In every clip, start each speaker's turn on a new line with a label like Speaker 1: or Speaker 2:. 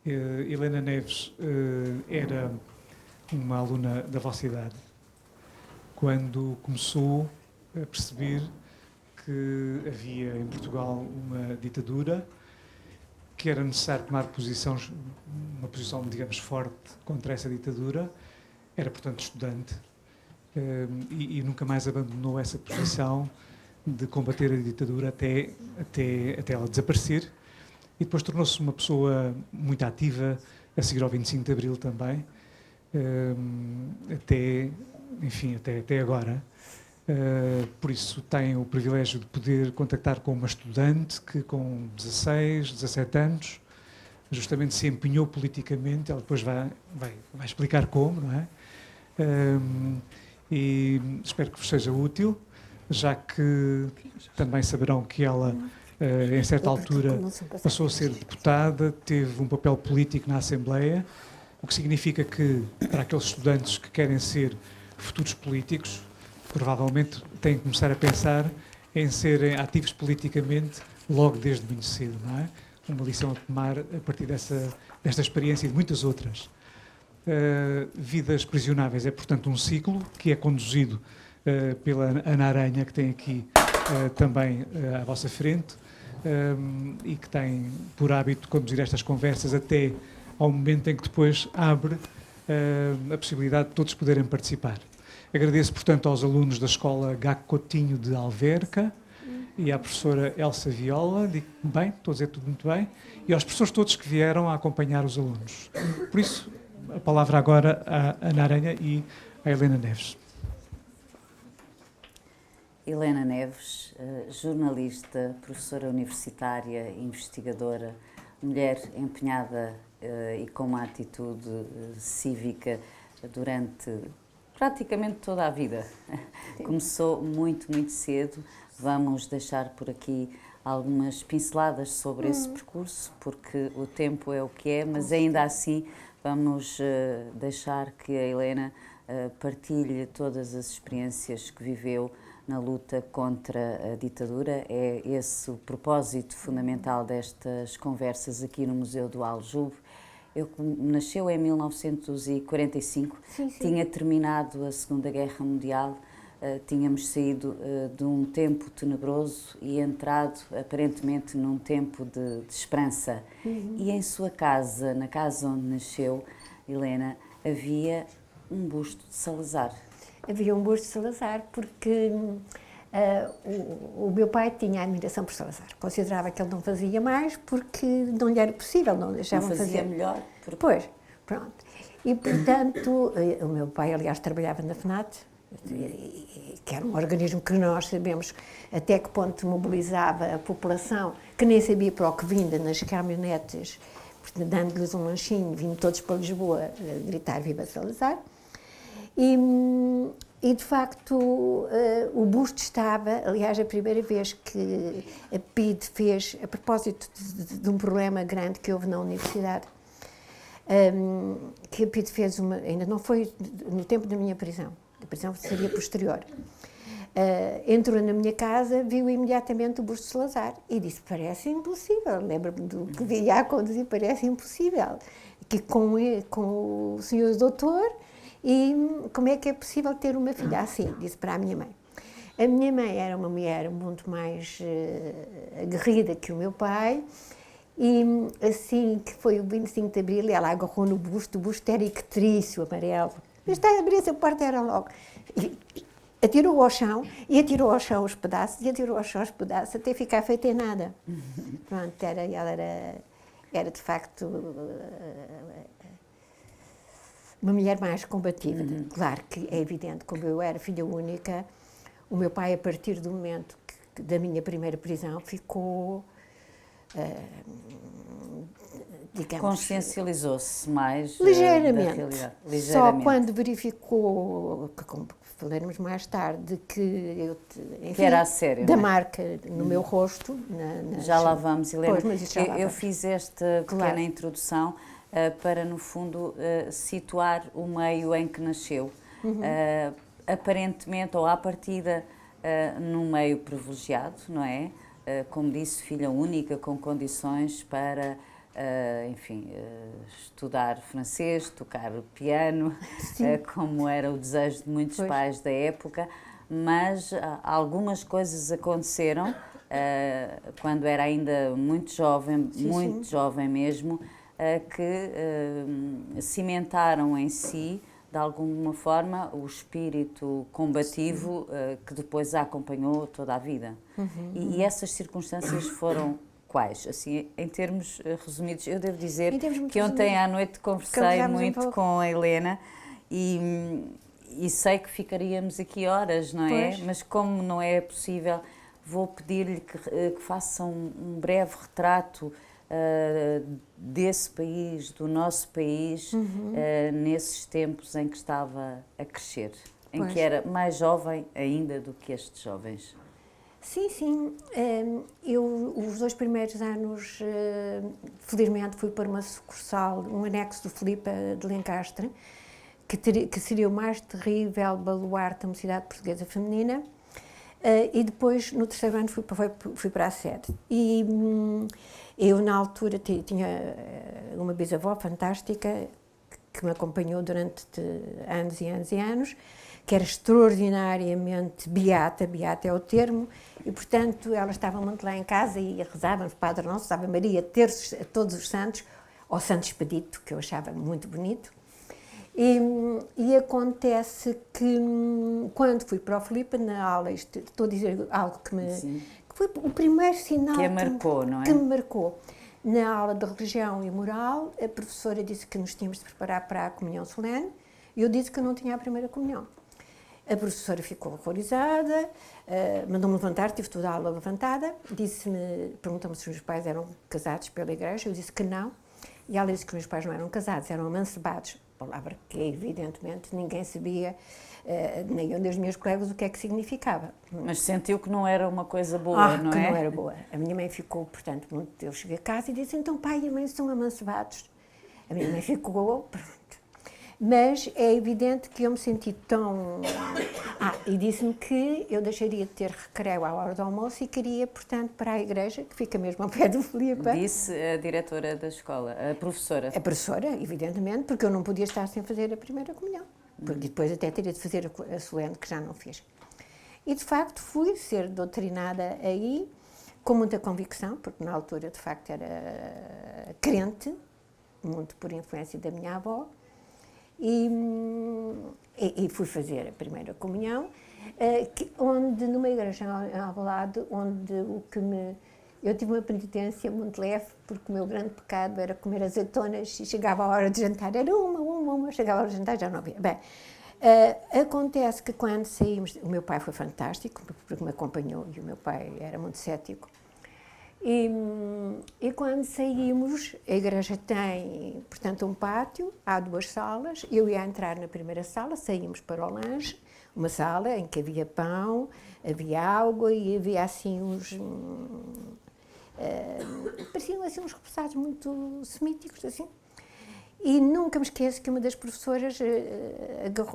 Speaker 1: Helena Neves era uma aluna da vossa idade quando começou a perceber que havia em Portugal uma ditadura, que era necessário tomar uma posição, digamos, forte contra essa ditadura. Era, portanto, estudante e nunca mais abandonou essa posição de combater a ditadura até ela desaparecer. E depois tornou-se uma pessoa muito ativa, a seguir ao 25 de Abril também, até agora. Por isso tem o privilégio de poder contactar com uma estudante que com 16, 17 anos justamente se empenhou politicamente. Ela depois vai explicar como, não é? E espero que vos seja útil, já que também saberão que ela, em certa altura, passou a ser deputada, teve um papel político na Assembleia, o que significa que, para aqueles estudantes que querem ser futuros políticos, provavelmente têm que começar a pensar em serem ativos politicamente logo desde muito cedo, não é? Uma lição a tomar a partir desta experiência e de muitas outras. Vidas Prisionáveis é, portanto, um ciclo que é conduzido pela Ana Aranha, que tem aqui também à vossa frente, e que tem por hábito conduzir estas conversas até ao momento em que depois abre a possibilidade de todos poderem participar. Agradeço, portanto, aos alunos da Escola Gago Coutinho de Alverca e à professora Elsa Viola, digo bem, estou a dizer tudo muito bem, e aos professores todos que vieram a acompanhar os alunos. Por isso, a palavra agora à Ana Aranha e à Helena Neves.
Speaker 2: Helena Neves, jornalista, professora universitária, investigadora, mulher empenhada e com uma atitude cívica durante praticamente toda a vida. Começou muito, muito cedo. Vamos deixar por aqui algumas pinceladas sobre esse percurso, porque o tempo é o que é, mas ainda assim vamos deixar que a Helena partilhe todas as experiências que viveu na luta contra a ditadura. É esse o propósito fundamental destas conversas aqui no Museu do Aljube. Nasceu em 1945, sim. Tinha terminado a Segunda Guerra Mundial, tínhamos saído de um tempo tenebroso e entrado aparentemente num tempo de esperança. E em sua casa, na casa onde nasceu, Helena, havia um busto de Salazar.
Speaker 3: Havia um busto de Salazar porque o meu pai tinha admiração por Salazar. Considerava que ele não fazia mais porque não lhe era possível, não deixavam fazer.
Speaker 2: Não fazia melhor?
Speaker 3: Pois, pronto. E, portanto, o meu pai, aliás, trabalhava na FNAT, que era um organismo que nós sabemos até que ponto mobilizava a população, que nem sabia para o que vinha nas caminhonetes, dando-lhes um lanchinho, vindo todos para Lisboa gritar Viva Salazar. E, de facto, o busto estava, aliás, a primeira vez que a PIDE fez, a propósito de um problema grande que houve na universidade, que a PIDE fez ainda não foi no tempo da minha prisão, a prisão seria posterior. Entrou na minha casa, viu imediatamente o busto de Salazar e disse, parece impossível, lembro-me do que via a conduzir, parece impossível, que com o senhor doutor. E como é que é possível ter uma filha assim? Disse para a minha mãe. A minha mãe era uma mulher muito mais aguerrida que o meu pai e assim que foi o 25 de Abril, ela agarrou no busto, o busto era ictrício, amarelo. Está a abrir essa porta, era logo. E atirou ao chão, e atirou ao chão os pedaços, e atirou ao chão os pedaços, até ficar feita em nada. Pronto, ela era de facto uma mulher mais combativa. Claro que é evidente, como eu era filha única, o meu pai, a partir do momento da minha primeira prisão, ficou, digamos...
Speaker 2: Consciencializou-se mais
Speaker 3: ligeiramente,
Speaker 2: da realidade.
Speaker 3: Só quando verificou, como falaremos mais tarde, que
Speaker 2: era a sério,
Speaker 3: da marca no meu rosto...
Speaker 2: Já lá vamos, Helena.
Speaker 3: Pois,
Speaker 2: eu fiz esta pequena introdução para, no fundo, situar o meio em que nasceu. Aparentemente, ou à partida, num meio privilegiado, não é? Como disse, filha única, com condições para enfim, estudar francês, tocar o piano, como era o desejo de muitos pais da época, mas algumas coisas aconteceram quando era ainda muito jovem, jovem mesmo, que cimentaram em si, de alguma forma, o espírito combativo que depois a acompanhou toda a vida. E essas circunstâncias foram quais? Assim, em termos resumidos, eu devo dizer que ontem à noite conversei muito com a Helena e sei que ficaríamos aqui horas, não é? Mas como não é possível, vou pedir-lhe que faça um breve retrato desse país, do nosso país, nesses tempos em que estava a crescer, em que era mais jovem ainda do que estes jovens.
Speaker 3: Sim. Eu, os 2 primeiros anos, felizmente, fui para uma sucursal, um anexo do Filipe de Lencastre, que seria o mais terrível baluarte da mocidade portuguesa feminina. E depois, no 3º ano, fui para a sede. E eu, na altura, tinha uma bisavó fantástica que me acompanhou durante anos e anos e anos, que era extraordinariamente beata é o termo, e, portanto, ela estava muito lá em casa e rezávamos Padre Nosso, Ave Maria, terços a todos os santos, ao Santo Expedito, que eu achava muito bonito. E acontece que, quando fui para o Filipe, na aula, estou a dizer algo que foi o primeiro sinal
Speaker 2: que marcou, não é?
Speaker 3: Que me marcou. Na aula de religião e moral, a professora disse que nos tínhamos de preparar para a comunhão solene, e eu disse que eu não tinha a primeira comunhão. A professora ficou horrorizada, mandou-me levantar, tive toda a aula levantada, perguntou-me se os meus pais eram casados pela igreja, eu disse que não, e ela disse que os meus pais não eram casados, eram amancebados, palavra que evidentemente ninguém sabia, nem eu nem os meus colegas, o que é que significava.
Speaker 2: Mas sentiu que não era uma coisa boa, não é?
Speaker 3: Que não era boa. A minha mãe ficou, portanto, eu cheguei a casa e disse, então pai e mãe são amancebados. A minha mãe ficou, pronto. Mas é evidente que eu me senti tão... e disse-me que eu deixaria de ter recreio à hora do almoço e queria, portanto, para a igreja, que fica mesmo ao pé do Filipe.
Speaker 2: Disse a diretora da escola, a professora?
Speaker 3: A professora, evidentemente, porque eu não podia estar sem fazer a primeira comunhão. Porque depois até teria de fazer a solene, que já não fiz. E, de facto, fui ser doutrinada aí, com muita convicção, porque na altura, de facto, era crente, muito por influência da minha avó, e fui fazer a primeira comunhão, onde, numa igreja em Alvalade, onde eu tive uma penitência muito leve, porque o meu grande pecado era comer azeitonas e chegava a hora de jantar, era uma, chegava a hora de jantar já não havia. Bem, acontece que quando saímos, o meu pai foi fantástico, porque me acompanhou e o meu pai era muito cético, e quando saímos, a igreja tem, portanto, um pátio, há 2 salas, eu ia entrar na primeira sala, saímos para o lanche, uma sala em que havia pão, havia água e havia assim pareciam assim uns repousados muito semíticos, assim. E nunca me esqueço que uma das professoras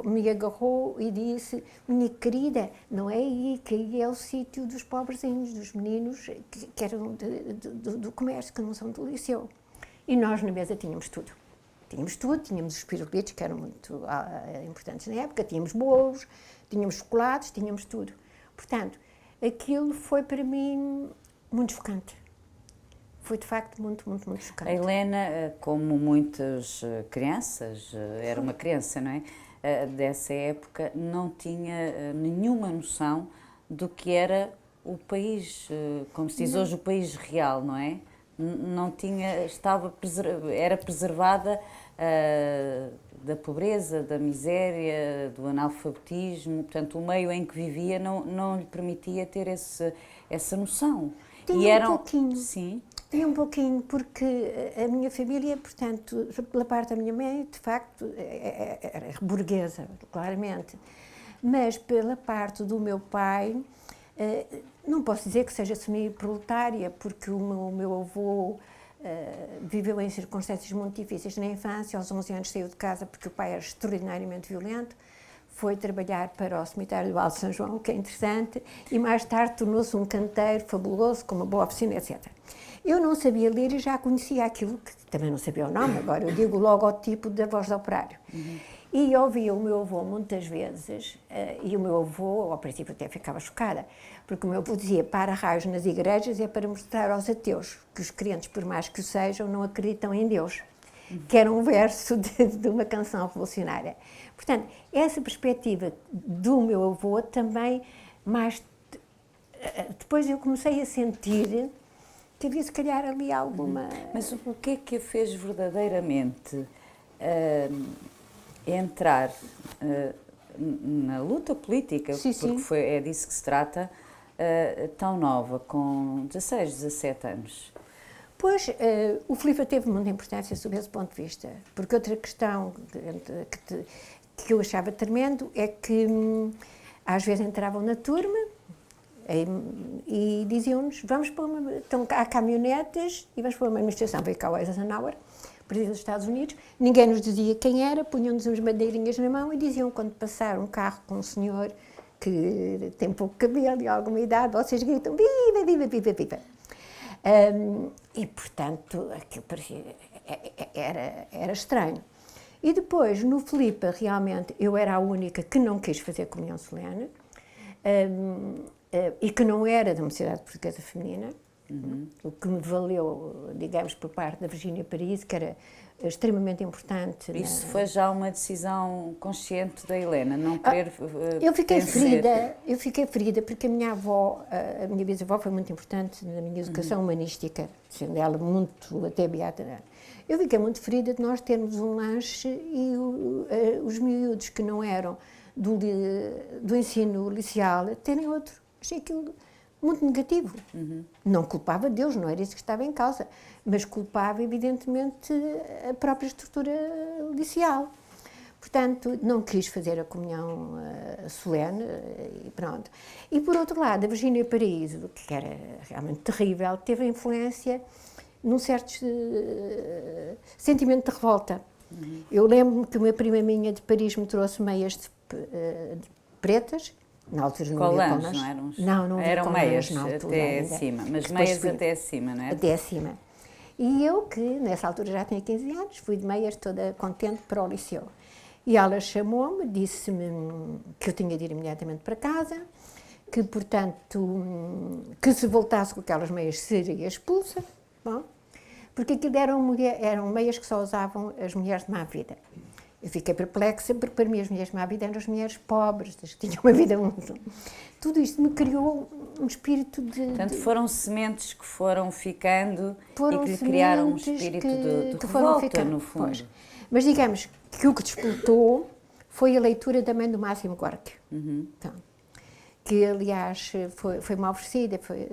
Speaker 3: me agarrou e disse, minha querida, não é aí, que aí é o sítio dos pobrezinhos, dos meninos que eram do comércio, que não são do liceu. E nós na mesa tínhamos tudo. Tínhamos os pirulitos, que eram muito importantes na época, tínhamos bolos, tínhamos chocolates, tínhamos tudo. Portanto, aquilo foi para mim muito chocante. Foi, de facto, muito chocante.
Speaker 2: A Helena, como muitas crianças, era uma criança, não é? Dessa época, não tinha nenhuma noção do que era o país, como se diz hoje, o país real, não é? Não tinha, era preservada da pobreza, da miséria, do analfabetismo, portanto, o meio em que vivia não lhe permitia ter essa noção.
Speaker 3: Tinha um pouquinho.
Speaker 2: Sim.
Speaker 3: Tinha um pouquinho, porque a minha família, portanto, pela parte da minha mãe, de facto, era burguesa, claramente. Mas pela parte do meu pai, não posso dizer que seja semi-proletária, porque o meu avô viveu em circunstâncias muito difíceis na infância, aos 11 anos saiu de casa porque o pai era extraordinariamente violento, foi trabalhar para o cemitério do Alto São João, que é interessante, e mais tarde tornou-se um canteiro fabuloso, com uma boa oficina, etc. Eu não sabia ler e já conhecia aquilo, que também não sabia o nome, agora eu digo o logotipo da Voz do Operário. E ouvia o meu avô muitas vezes, e o meu avô, ao princípio até ficava chocada, porque o meu avô dizia: para raios nas igrejas é para mostrar aos ateus que os crentes, por mais que o sejam, não acreditam em Deus. Que era um verso de uma canção revolucionária. Portanto, essa perspectiva do meu avô também, mais depois eu comecei a sentir que havia se calhar ali alguma...
Speaker 2: Mas o que é que a fez verdadeiramente entrar na luta política,
Speaker 3: Sim,
Speaker 2: porque é disso que se trata, tão nova, com 16, 17 anos?
Speaker 3: Pois, o Filipe teve muita importância sob esse ponto de vista, porque outra questão que eu achava tremendo é que às vezes entravam na turma e diziam-nos: vamos para uma... Então, há caminhonetas e vamos para uma manifestação. Veio cá o Eisenhower, presidente dos Estados Unidos, ninguém nos dizia quem era, punham-nos umas bandeirinhas na mão e diziam, quando passar um carro com um senhor que tem pouco cabelo e alguma idade, vocês gritam: viva, viva, viva, viva. E, portanto, aquilo parecia, era estranho. E depois, no Filipe, realmente, eu era a única que não quis fazer comunhão solene e que não era da Mocidade Portuguesa Feminina, o que me valeu, digamos, por parte da Virgínia Paraíso, que era extremamente importante.
Speaker 2: Isso foi já uma decisão consciente da Helena, não querer
Speaker 3: eu fiquei ferida porque a minha avó, a minha bisavó foi muito importante na minha educação humanística, sendo ela muito até beata. Eu fiquei muito ferida de nós termos um lanche e os miúdos que não eram do ensino liceal terem outro. Achei aquilo muito negativo. Não culpava Deus, não era isso que estava em causa, mas culpava, evidentemente, a própria estrutura liceal. Portanto, não quis fazer a comunhão solene e pronto. E, por outro lado, a Virgínia Paraíso, que era realmente terrível, teve a influência num certo sentimento de revolta. Eu lembro-me que uma prima minha de Paris me trouxe meias de pretas. Na altura não havia
Speaker 2: colãs, não eram?
Speaker 3: Não havia
Speaker 2: eram
Speaker 3: colãs
Speaker 2: meias
Speaker 3: na altura
Speaker 2: até
Speaker 3: ainda.
Speaker 2: acima, mas meias até acima, não é?
Speaker 3: Até acima. E eu, que nessa altura já tinha 15 anos, fui de meias toda contente para o liceu. E ela chamou-me, disse-me que eu tinha de ir imediatamente para casa, que, portanto, que se voltasse com aquelas meias seria expulsa, bom, porque aquilo eram meias que só usavam as mulheres de má vida. Eu fiquei perplexa, porque para mim as mulheres de má vida eram as mulheres pobres, as que tinham uma vida muito... Tudo isto me criou um espírito de...
Speaker 2: Portanto, foram sementes que foram ficando e que lhe criaram um espírito de revolta, no fundo.
Speaker 3: Pois. Mas digamos que o que despertou foi a leitura também do Máximo Gorki. Então, que, aliás, foi mal oferecida, foi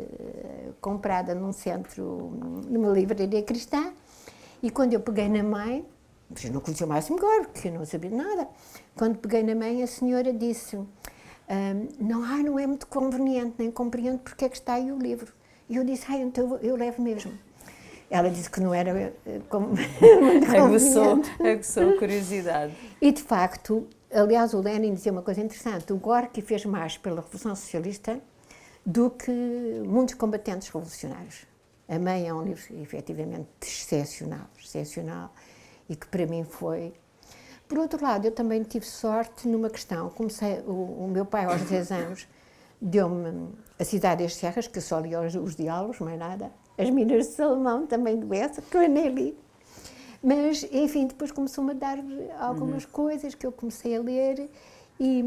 Speaker 3: comprada num centro, numa livraria cristã, e quando eu peguei na mãe, eu não conhecia o Máximo Gorki, eu não sabia de nada, quando peguei na mãe, a senhora disse: não é muito conveniente, nem compreendo porque é que está aí o livro. E eu disse: então eu levo mesmo. Ela disse que não era muito conveniente.
Speaker 2: Aguçou a curiosidade.
Speaker 3: E, de facto, aliás, o Lenin dizia uma coisa interessante: o Gorki fez mais pela Revolução Socialista do que muitos combatentes revolucionários. A mãe é um livro, efetivamente, excepcional, e que para mim foi... Por outro lado, eu também tive sorte numa questão. O meu pai, aos 10 anos, deu-me A Cidade das Serras, que eu só li os diálogos, mais nada. As Minas de Salomão, também do Bessa, que eu nem li. Mas, enfim, depois começou-me a dar algumas coisas que eu comecei a ler e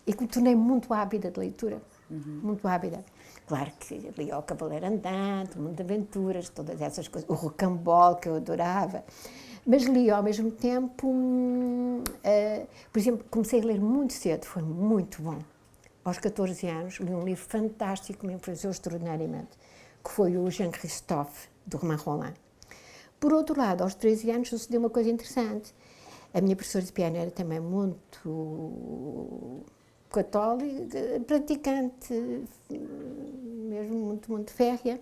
Speaker 3: que me tornei muito ávida de leitura. Muito ávida. Claro que li O Cavaleiro Andante, O Mundo de Aventuras, todas essas coisas. O Rocambole, que eu adorava. Mas li ao mesmo tempo, por exemplo, comecei a ler muito cedo, foi muito bom. Aos 14 anos, li um livro fantástico que me influenciou extraordinariamente, que foi o Jean Christophe, do Romain Rolland. Por outro lado, aos 13 anos sucedeu uma coisa interessante. A minha professora de piano era também muito católica, praticante, mesmo muito, muito férrea.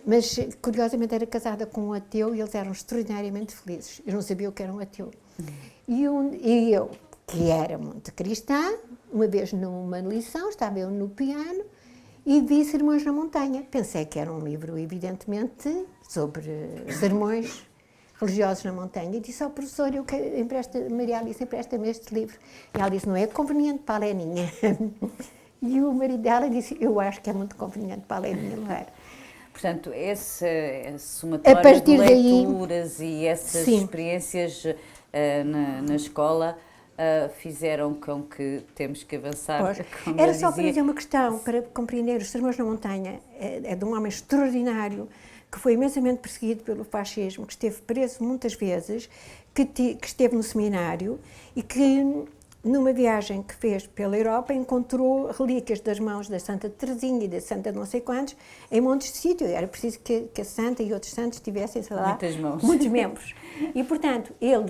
Speaker 3: Mas, curiosamente, era casada com um ateu e eles eram extraordinariamente felizes. Eu não sabia o que era um ateu. E eu, que era muito cristã, uma vez numa lição, estava eu no piano e vi Sermões na Montanha. Pensei que era um livro, evidentemente, sobre sermões religiosos na montanha, e disse ao professor, Maria Alice, empresta-me este livro. E ela disse, não é conveniente para a Leninha. E o marido dela disse, eu acho que é muito conveniente para a Leninha, não era?
Speaker 2: Portanto, esse somatório de leituras
Speaker 3: daí,
Speaker 2: e essas
Speaker 3: sim,
Speaker 2: experiências na escola fizeram com que temos que avançar.
Speaker 3: Era só para dizer uma questão, para compreender, os Sermões na Montanha é de um homem extraordinário, que foi imensamente perseguido pelo fascismo, que esteve preso muitas vezes, que esteve no seminário e que, numa viagem que fez pela Europa, encontrou relíquias das mãos da Santa Teresinha e da Santa não sei quantos, em montes de sítio. Era preciso que a Santa e outros santos tivessem, sei lá,
Speaker 2: muitas mãos.
Speaker 3: Muitos membros. E, portanto, ele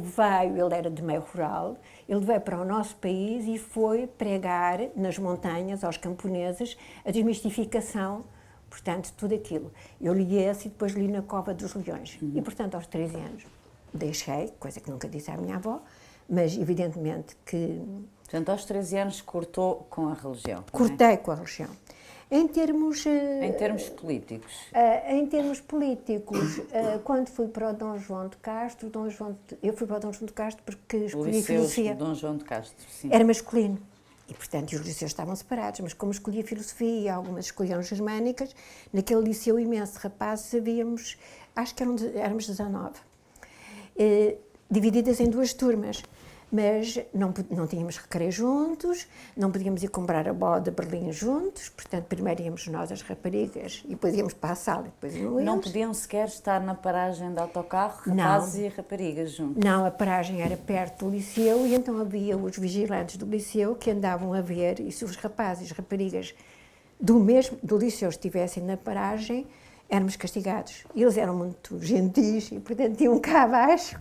Speaker 3: era de meio rural, ele veio para o nosso país e foi pregar nas montanhas aos camponeses a desmistificação, portanto, tudo aquilo. Eu li esse e depois li na Cova dos Leões. E, portanto, aos 13 anos deixei, coisa que nunca disse à minha avó, mas evidentemente que...
Speaker 2: Portanto, aos 13 anos cortou com a religião.
Speaker 3: Cortei com a religião. Em termos
Speaker 2: políticos?
Speaker 3: Em termos políticos, quando fui para o Dom João de Castro, eu fui para o Dom João de Castro porque escolhi filosofia.
Speaker 2: Dom João de Castro, sim.
Speaker 3: Era masculino. E, portanto, os liceus estavam separados, mas como escolhia filosofia e algumas escolheram germânicas, naquele liceu imenso de rapazes havíamos, acho que éramos 19, divididas em 2 turmas. Mas não tínhamos recreio juntos, não podíamos ir comprar a bola de Berlim juntos, portanto, primeiro íamos nós, as raparigas, e depois íamos para a sala, e depois íamos eles.
Speaker 2: Não podiam sequer estar na paragem de autocarro, rapazes e raparigas juntos?
Speaker 3: Não, a paragem era perto do liceu, e então havia os vigilantes do liceu que andavam a ver, e se os rapazes e as raparigas do liceu estivessem na paragem, éramos castigados. Eles eram muito gentis e, portanto, iam cá abaixo,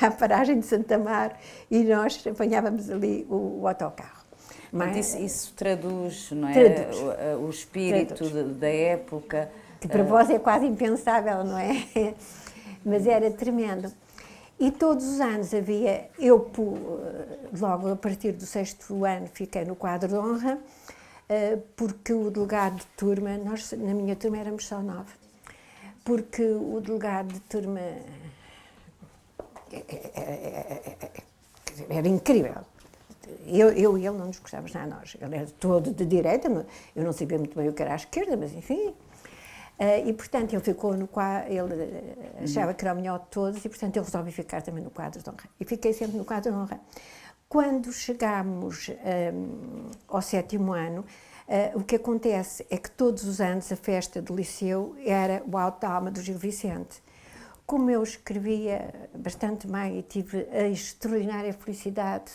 Speaker 3: à paragem de Santa Mar, e nós apanhávamos ali o autocarro.
Speaker 2: Mas isso traduz, não é?
Speaker 3: Traduz.
Speaker 2: O espírito da época.
Speaker 3: Que para vós é quase impensável, não é? Mas era tremendo. E todos os anos logo a partir do 6º ano, fiquei no quadro de honra, porque o delegado de turma, na minha turma éramos só 9, porque o delegado de turma era incrível. Eu e ele não nos gostávamos nada, nós. Ele era todo de direita, eu não sabia muito bem o que era à esquerda, mas enfim. E, portanto, ele ficou no quadro, ele achava que era o melhor de todos, e, portanto, eu resolvi ficar também no quadro de honra. E fiquei sempre no quadro de honra. Quando chegámos ao 7º ano, o que acontece é que todos os anos a festa do liceu era o Alto da Alma do Gil Vicente. Como eu escrevia bastante bem e tive a extraordinária felicidade,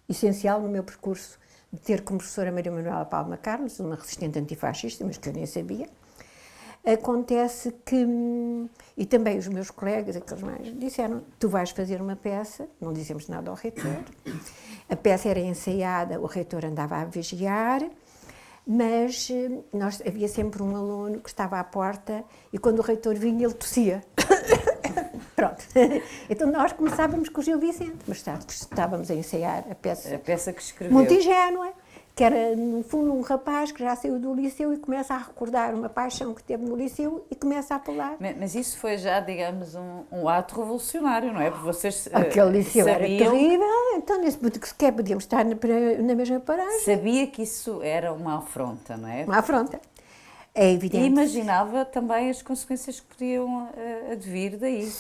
Speaker 3: essencial no meu percurso, de ter como professora Maria Manuela Palma Carlos, uma resistente antifascista, mas que eu nem sabia, acontece que, e também os meus colegas, aqueles mais, disseram, tu vais fazer uma peça, não dizemos nada ao reitor, a peça era ensaiada, o reitor andava a vigiar, mas havia sempre um aluno que estava à porta e quando o reitor vinha ele tossia. Pronto. Então nós começávamos com o Gil Vicente, mas estávamos a ensaiar a peça.
Speaker 2: A peça que escreveu.
Speaker 3: Muito ingênua, que era, no fundo, um rapaz que já saiu do liceu e começa a recordar uma paixão que teve no liceu e começa a pular.
Speaker 2: Mas isso foi já, digamos, um ato revolucionário, não é? Porque vocês
Speaker 3: aquele liceu
Speaker 2: sabiam...
Speaker 3: era terrível, então nesse ponto que sequer podíamos estar na mesma paragem.
Speaker 2: Sabia que isso era uma afronta, não é?
Speaker 3: Uma afronta. É evidente.
Speaker 2: E imaginava também as consequências que podiam advir daí.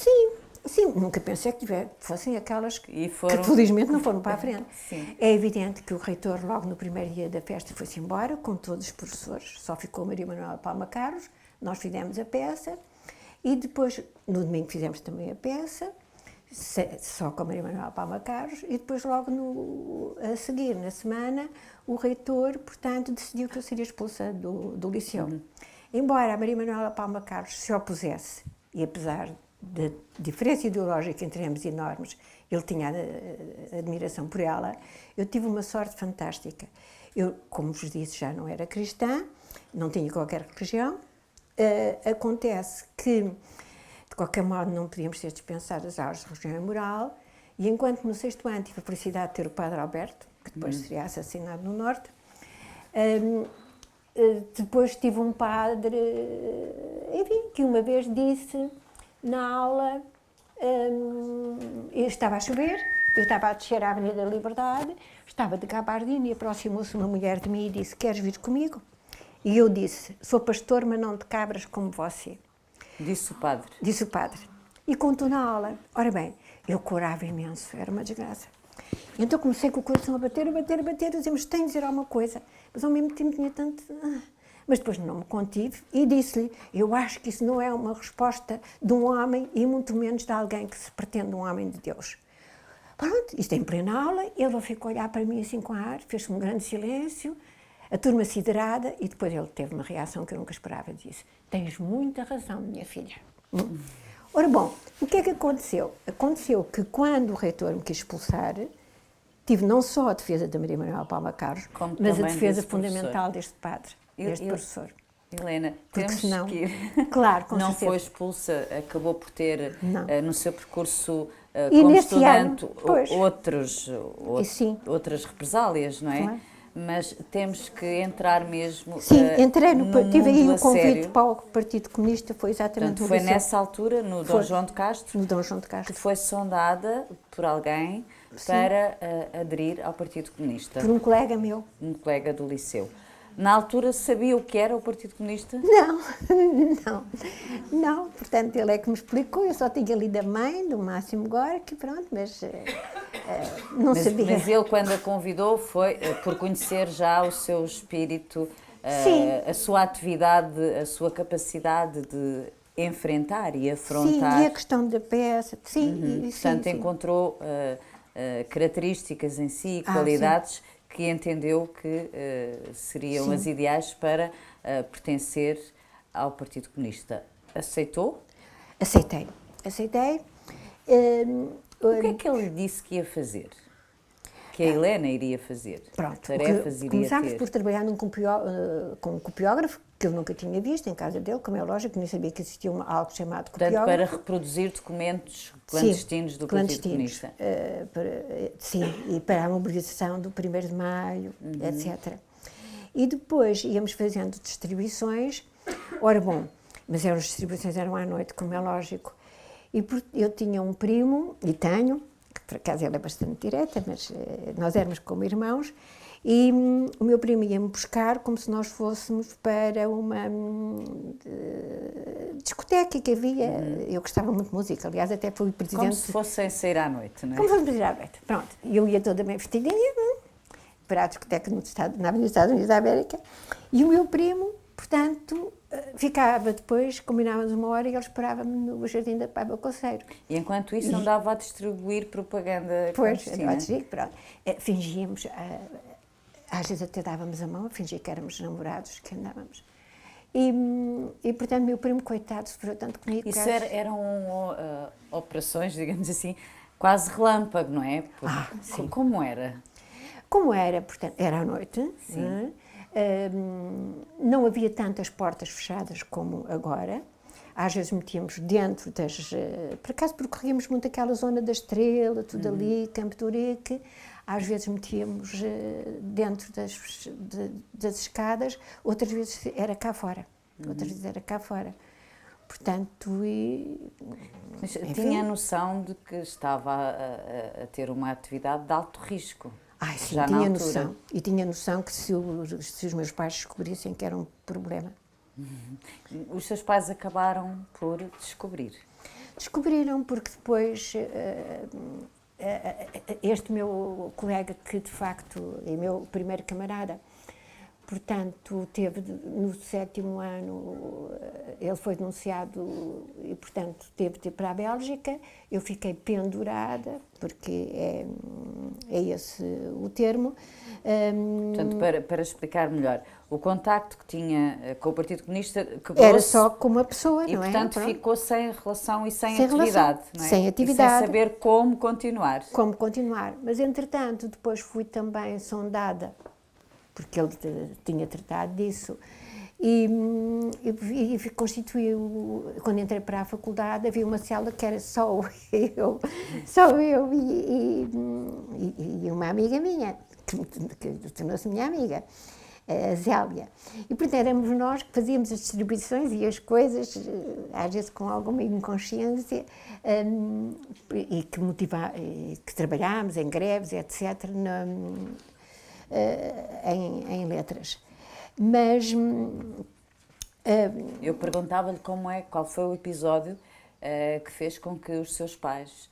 Speaker 3: Sim, nunca pensei que fossem aquelas que
Speaker 2: foram...
Speaker 3: felizmente não foram para a frente.
Speaker 2: Sim.
Speaker 3: É evidente que o reitor, logo no primeiro dia da festa, foi-se embora, com todos os professores, só ficou Maria Manuela Palma Carlos, nós fizemos a peça, e depois, no domingo, fizemos também a peça, só com a Maria Manuela Palma Carlos, e depois, logo a seguir, na semana, o reitor, portanto, decidiu que eu seria expulsa do liceu. Embora a Maria Manuela Palma Carlos se opusesse, e apesar da diferença ideológica entre ambos enormes, ele tinha admiração por ela, eu tive uma sorte fantástica. Eu, como vos disse, já não era cristã, não tinha qualquer religião. Acontece que, de qualquer modo, não podíamos ser dispensadas às aulas de religião e moral, e enquanto no 6º ano tive a felicidade de ter o padre Alberto, que depois seria assassinado no Norte, depois tive um padre, enfim, que uma vez disse na aula, estava a chover, eu estava a descer a Avenida da Liberdade, estava de gabardina e aproximou-se uma mulher de mim e disse: queres vir comigo? E eu disse: sou pastor, mas não de cabras como você.
Speaker 2: Disse o padre.
Speaker 3: Disse o padre. E contou na aula. Ora bem, eu corava imenso, era uma desgraça. Então comecei com o coração a bater, eu dizia: mas tenho de dizer alguma coisa. Mas ao mesmo tempo tinha tanto... Mas depois não me contive e disse-lhe: eu acho que isso não é uma resposta de um homem e muito menos de alguém que se pretende um homem de Deus. Pronto, isto em plena aula, ele ficou a olhar para mim assim com ar, fez-se um grande silêncio, a turma siderada, e depois ele teve uma reação que eu nunca esperava, disse: tens muita razão, minha filha. Ora bom, o que é que aconteceu? Aconteceu que quando o reitor me quis expulsar, tive não só a defesa da Maria Manuela Palma Carlos,
Speaker 2: como
Speaker 3: mas a
Speaker 2: também
Speaker 3: defesa
Speaker 2: desse
Speaker 3: fundamental
Speaker 2: professor.
Speaker 3: deste padre, deste professor.
Speaker 2: Helena,
Speaker 3: Porque
Speaker 2: temos
Speaker 3: senão,
Speaker 2: que ir.
Speaker 3: claro, com
Speaker 2: Não
Speaker 3: certeza.
Speaker 2: foi expulsa, acabou por ter no seu percurso
Speaker 3: E
Speaker 2: como
Speaker 3: nesse
Speaker 2: estudante
Speaker 3: ano, pois. Sim.
Speaker 2: outras represálias, não é?
Speaker 3: Claro.
Speaker 2: Mas temos que entrar mesmo
Speaker 3: Sim, entrei, tive aí
Speaker 2: mundo
Speaker 3: o
Speaker 2: a
Speaker 3: convite
Speaker 2: sério.
Speaker 3: para o Partido Comunista, foi exatamente
Speaker 2: Portanto,
Speaker 3: no
Speaker 2: foi
Speaker 3: liceu.
Speaker 2: nessa altura, no Dom
Speaker 3: Foi.
Speaker 2: João de Castro,
Speaker 3: No Dom João de
Speaker 2: que
Speaker 3: Castro.
Speaker 2: foi sondada por alguém para aderir ao Partido Comunista,
Speaker 3: Por um colega meu.
Speaker 2: um colega do liceu. Na altura sabia o que era o Partido Comunista?
Speaker 3: Não, portanto ele é que me explicou, eu só tinha lido a mãe do Máximo Gorki, pronto, mas não sabia.
Speaker 2: Mas ele, quando a convidou, foi por conhecer já o seu espírito, a sua atividade, a sua capacidade de enfrentar e afrontar.
Speaker 3: Sim, e a questão da peça, sim.
Speaker 2: Portanto,
Speaker 3: sim.
Speaker 2: encontrou características em si, qualidades que entendeu que seriam as ideais para pertencer ao Partido Comunista. Aceitou?
Speaker 3: Aceitei.
Speaker 2: O que é que ele lhe disse que ia fazer? Que a Helena iria fazer?
Speaker 3: Pronto,
Speaker 2: Tarefas iria
Speaker 3: começámos
Speaker 2: ter?
Speaker 3: por trabalhar com um copiógrafo, que eu nunca tinha visto em casa dele, como é lógico, nem sabia que existia algo chamado
Speaker 2: Portanto,
Speaker 3: copiógrafo.
Speaker 2: para reproduzir documentos clandestinos do Partido Comunista.
Speaker 3: Sim, e para a mobilização do 1º de Maio, etc. E depois íamos fazendo distribuições. Ora bom, mas as distribuições eram à noite, como é lógico. E eu tinha um primo, e tenho, que por acaso ele é bastante direta, mas nós éramos como irmãos, e o meu primo ia-me buscar como se nós fôssemos para uma discoteca que havia. Eu gostava muito de música, aliás, até fui presidente.
Speaker 2: Como se fossem sair à noite, não é?
Speaker 3: Como fomos ir à noite, pronto. E eu ia toda bem vestidinha para a discoteca na Avenida dos Estados Unidos da América, e o meu primo, portanto, ficava depois, combinávamos uma hora e ele esperava-me no Jardim da Paiva Conceiro.
Speaker 2: E enquanto isso andava a distribuir propaganda clandestina?
Speaker 3: Pronto. Fingíamos, às vezes até dávamos a mão, fingia que éramos namorados, que andávamos. E portanto, meu primo, coitado, sofreu tanto comigo.
Speaker 2: Isso eram operações, digamos assim, quase relâmpago, não é?
Speaker 3: Sim.
Speaker 2: Como era?
Speaker 3: Como era, portanto, era à noite.
Speaker 2: Sim.
Speaker 3: Não havia tantas portas fechadas como agora. Às vezes metíamos dentro das... Por acaso percorríamos muito aquela zona da Estrela, tudo ali, Campo de Ourique. Às vezes metíamos dentro das escadas, outras vezes era cá fora. Portanto,
Speaker 2: Mas tinha a noção de que estava a ter uma atividade de alto risco?
Speaker 3: Sim,
Speaker 2: já
Speaker 3: tinha
Speaker 2: na
Speaker 3: noção. E tinha noção que se os meus pais descobrissem que era um problema.
Speaker 2: Os seus pais acabaram por descobrir?
Speaker 3: Descobriram, porque depois este meu colega, que de facto é meu primeiro camarada, portanto, teve no 7º ano, ele foi denunciado e, portanto, teve de ir para a Bélgica. Eu fiquei pendurada, porque é esse o termo.
Speaker 2: Portanto, para explicar melhor, o contacto que tinha com o Partido Comunista
Speaker 3: era só com uma pessoa,
Speaker 2: e,
Speaker 3: não é?
Speaker 2: portanto, ficou sem relação e sem atividade, não é?
Speaker 3: Sem atividade.
Speaker 2: E sem saber como continuar.
Speaker 3: Como continuar. Mas, entretanto, depois fui também sondada, porque ele tinha tratado disso, e constituiu, quando entrei para a faculdade, havia uma cela que era só eu e uma amiga minha, que tornou-se minha amiga. a Zélia. E, portanto, éramos nós que fazíamos as distribuições e as coisas, às vezes com alguma inconsciência, e que trabalhámos em greves, etc., em letras. Mas...
Speaker 2: eu perguntava-lhe qual foi o episódio que fez com que os seus pais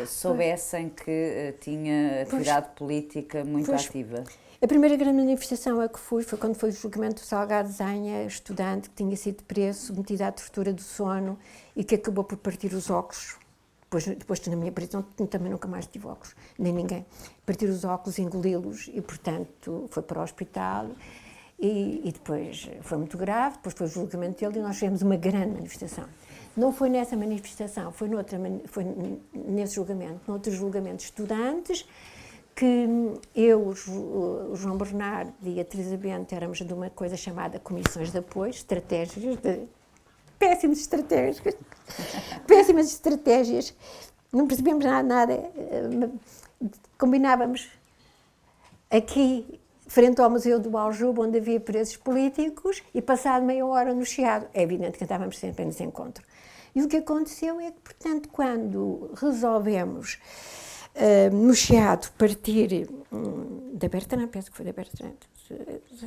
Speaker 2: soubessem que tinha atividade política muito ativa.
Speaker 3: A primeira grande manifestação a que fui foi quando foi o julgamento do Salgado Zenha, estudante que tinha sido preso, submetido à tortura do sono e que acabou por partir os óculos. Depois na minha prisão também nunca mais tive óculos, nem ninguém. Partir os óculos, engoli-los e, portanto, foi para o hospital e depois foi muito grave, depois foi o julgamento dele e nós fizemos uma grande manifestação. Não foi nessa manifestação, foi nesse julgamento, noutro julgamento de estudantes, que eu, o João Bernardo e a Teresa Bento éramos de uma coisa chamada Comissões de Apoio, péssimas estratégias, não percebemos nada, combinávamos aqui, frente ao Museu do Aljube, onde havia presos políticos, e passado meia hora no Chiado. É evidente que estávamos sempre em desencontro. E o que aconteceu é que, portanto, quando resolvemos no Chiado partir da Bertrand, penso que foi da Bertrand,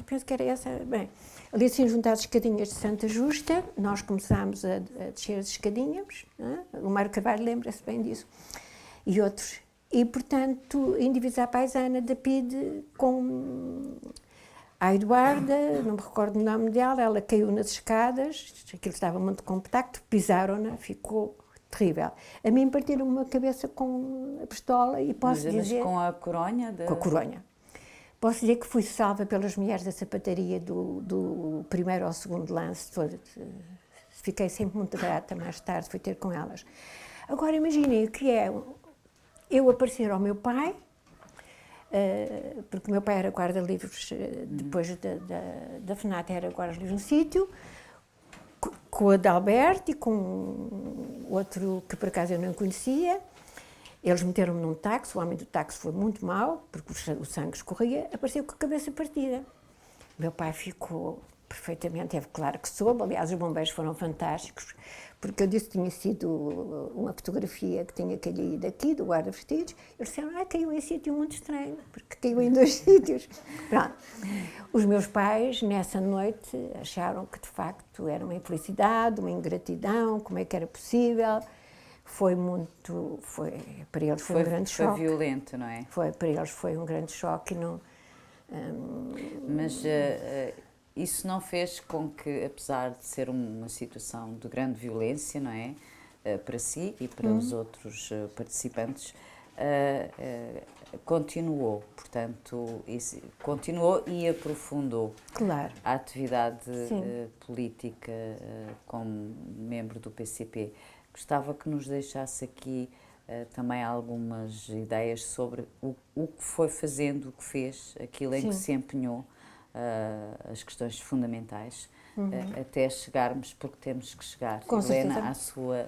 Speaker 3: penso que era essa, bem, ali assim junto às escadinhas de Santa Justa, nós começámos a descer as escadinhas, o Mário Carvalho lembra-se bem disso, e outros, e portanto, Indivisa Paisana da PIDE com a Eduarda, não me recordo o nome dela, ela caiu nas escadas, aquilo estava muito compacto, pisaram-na, ficou terrível. A mim partiram uma cabeça com a pistola e posso dizer...
Speaker 2: Mas com a coronha?
Speaker 3: Com a coronha. Posso dizer que fui salva pelas mulheres da sapataria do primeiro ao segundo lance. Fiquei sempre muito grata, mais tarde fui ter com elas. Agora imaginem o que é eu aparecer ao meu pai, porque o meu pai era guarda-livros, depois da FNAT era guarda-livros no sítio, com a Adalberto e com outro que por acaso eu não conhecia. Eles meteram-me num táxi, o homem do táxi foi muito mau, porque o sangue escorria, apareceu com a cabeça partida. Meu pai ficou perfeitamente, é claro que soube, aliás os bombeiros foram fantásticos, porque eu disse que tinha sido uma fotografia que tinha caído aqui, do guarda-vestidos, eles disseram, caiu em sítio muito estranho, porque caiu em 2 sítios. Pronto. Os meus pais, nessa noite, acharam que de facto era uma infelicidade, uma ingratidão, como é que era possível. Para eles foi um grande choque.
Speaker 2: Foi violento, não é?
Speaker 3: Para eles foi um grande choque.
Speaker 2: Mas isso não fez com que, apesar de ser uma situação de grande violência, não é? Para si e para os outros participantes, continuou, portanto, continuou e aprofundou a atividade política como membro do PCP. Gostava que nos deixasse aqui também algumas ideias sobre o que foi fazendo, o que fez, aquilo em que se empenhou, as questões fundamentais, até chegarmos, porque temos que chegar, Helena, à sua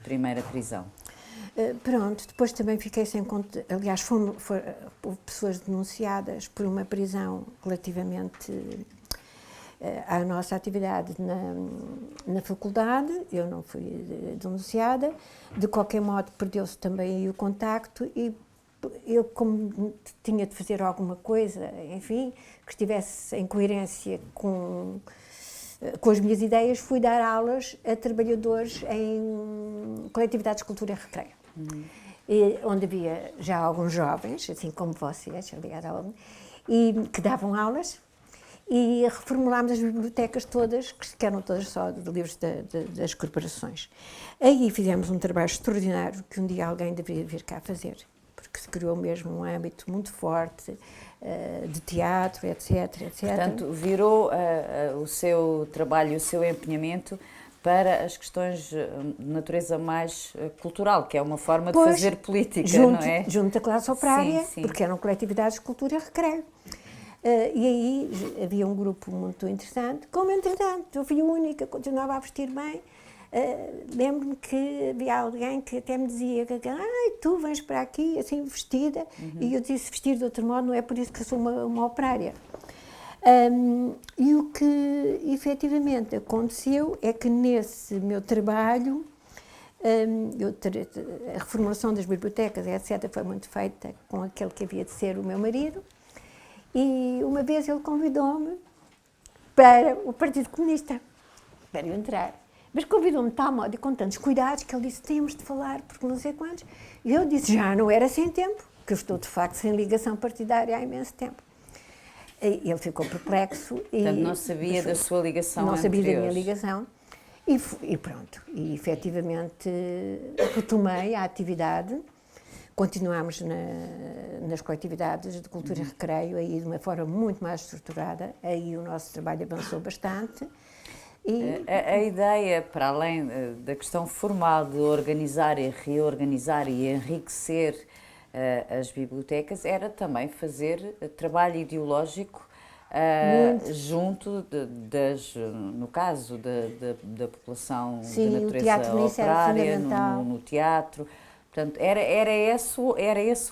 Speaker 2: primeira prisão.
Speaker 3: Pronto, depois também fiquei sem conta, aliás, houve pessoas denunciadas por uma prisão relativamente à nossa atividade na faculdade, eu não fui denunciada, de qualquer modo perdeu-se também aí o contacto e eu, como tinha de fazer alguma coisa, enfim, que estivesse em coerência com as minhas ideias, fui dar aulas a trabalhadores em coletividades de cultura e recreio, onde havia já alguns jovens, assim como vocês, aliás, e que davam aulas, e reformulámos as bibliotecas todas, que eram todas só de livros das corporações. Aí fizemos um trabalho extraordinário que um dia alguém deveria vir cá fazer, porque se criou mesmo um âmbito muito forte de teatro, etc, etc.
Speaker 2: Portanto, virou o seu trabalho e o seu empenhamento para as questões de natureza mais cultural, que é uma forma de fazer política, não é?
Speaker 3: Junto à classe operária,
Speaker 2: sim.
Speaker 3: porque eram coletividades de cultura e recreio. E aí havia um grupo muito interessante, como entretanto eu fui a única, continuava a vestir bem. Lembro-me que havia alguém que até me dizia tu vens para aqui assim vestida, e eu disse vestir de outro modo, não é por isso que eu sou uma operária. E o que efetivamente aconteceu é que nesse meu trabalho, a reformulação das bibliotecas, etc., foi muito feita com aquele que havia de ser o meu marido, e uma vez ele convidou-me para o Partido Comunista, para eu entrar. Mas convidou-me de tal modo e com tantos cuidados que ele disse, temos de falar, porque não sei quantos. E eu disse, já não era sem tempo, que eu estou de facto sem ligação partidária há imenso tempo. E ele ficou perplexo.
Speaker 2: Portanto, não sabia da sua ligação
Speaker 3: Não sabia da minha
Speaker 2: anterior.
Speaker 3: ligação. E pronto, e efetivamente retomei a atividade, continuámos nas coletividades de cultura e recreio, aí de uma forma muito mais estruturada, aí o nosso trabalho avançou bastante.
Speaker 2: A ideia, para além da questão formal de organizar e reorganizar e enriquecer as bibliotecas, era também fazer trabalho ideológico junto no caso da população
Speaker 3: Sim,
Speaker 2: de natureza operária, no teatro. Portanto, era esse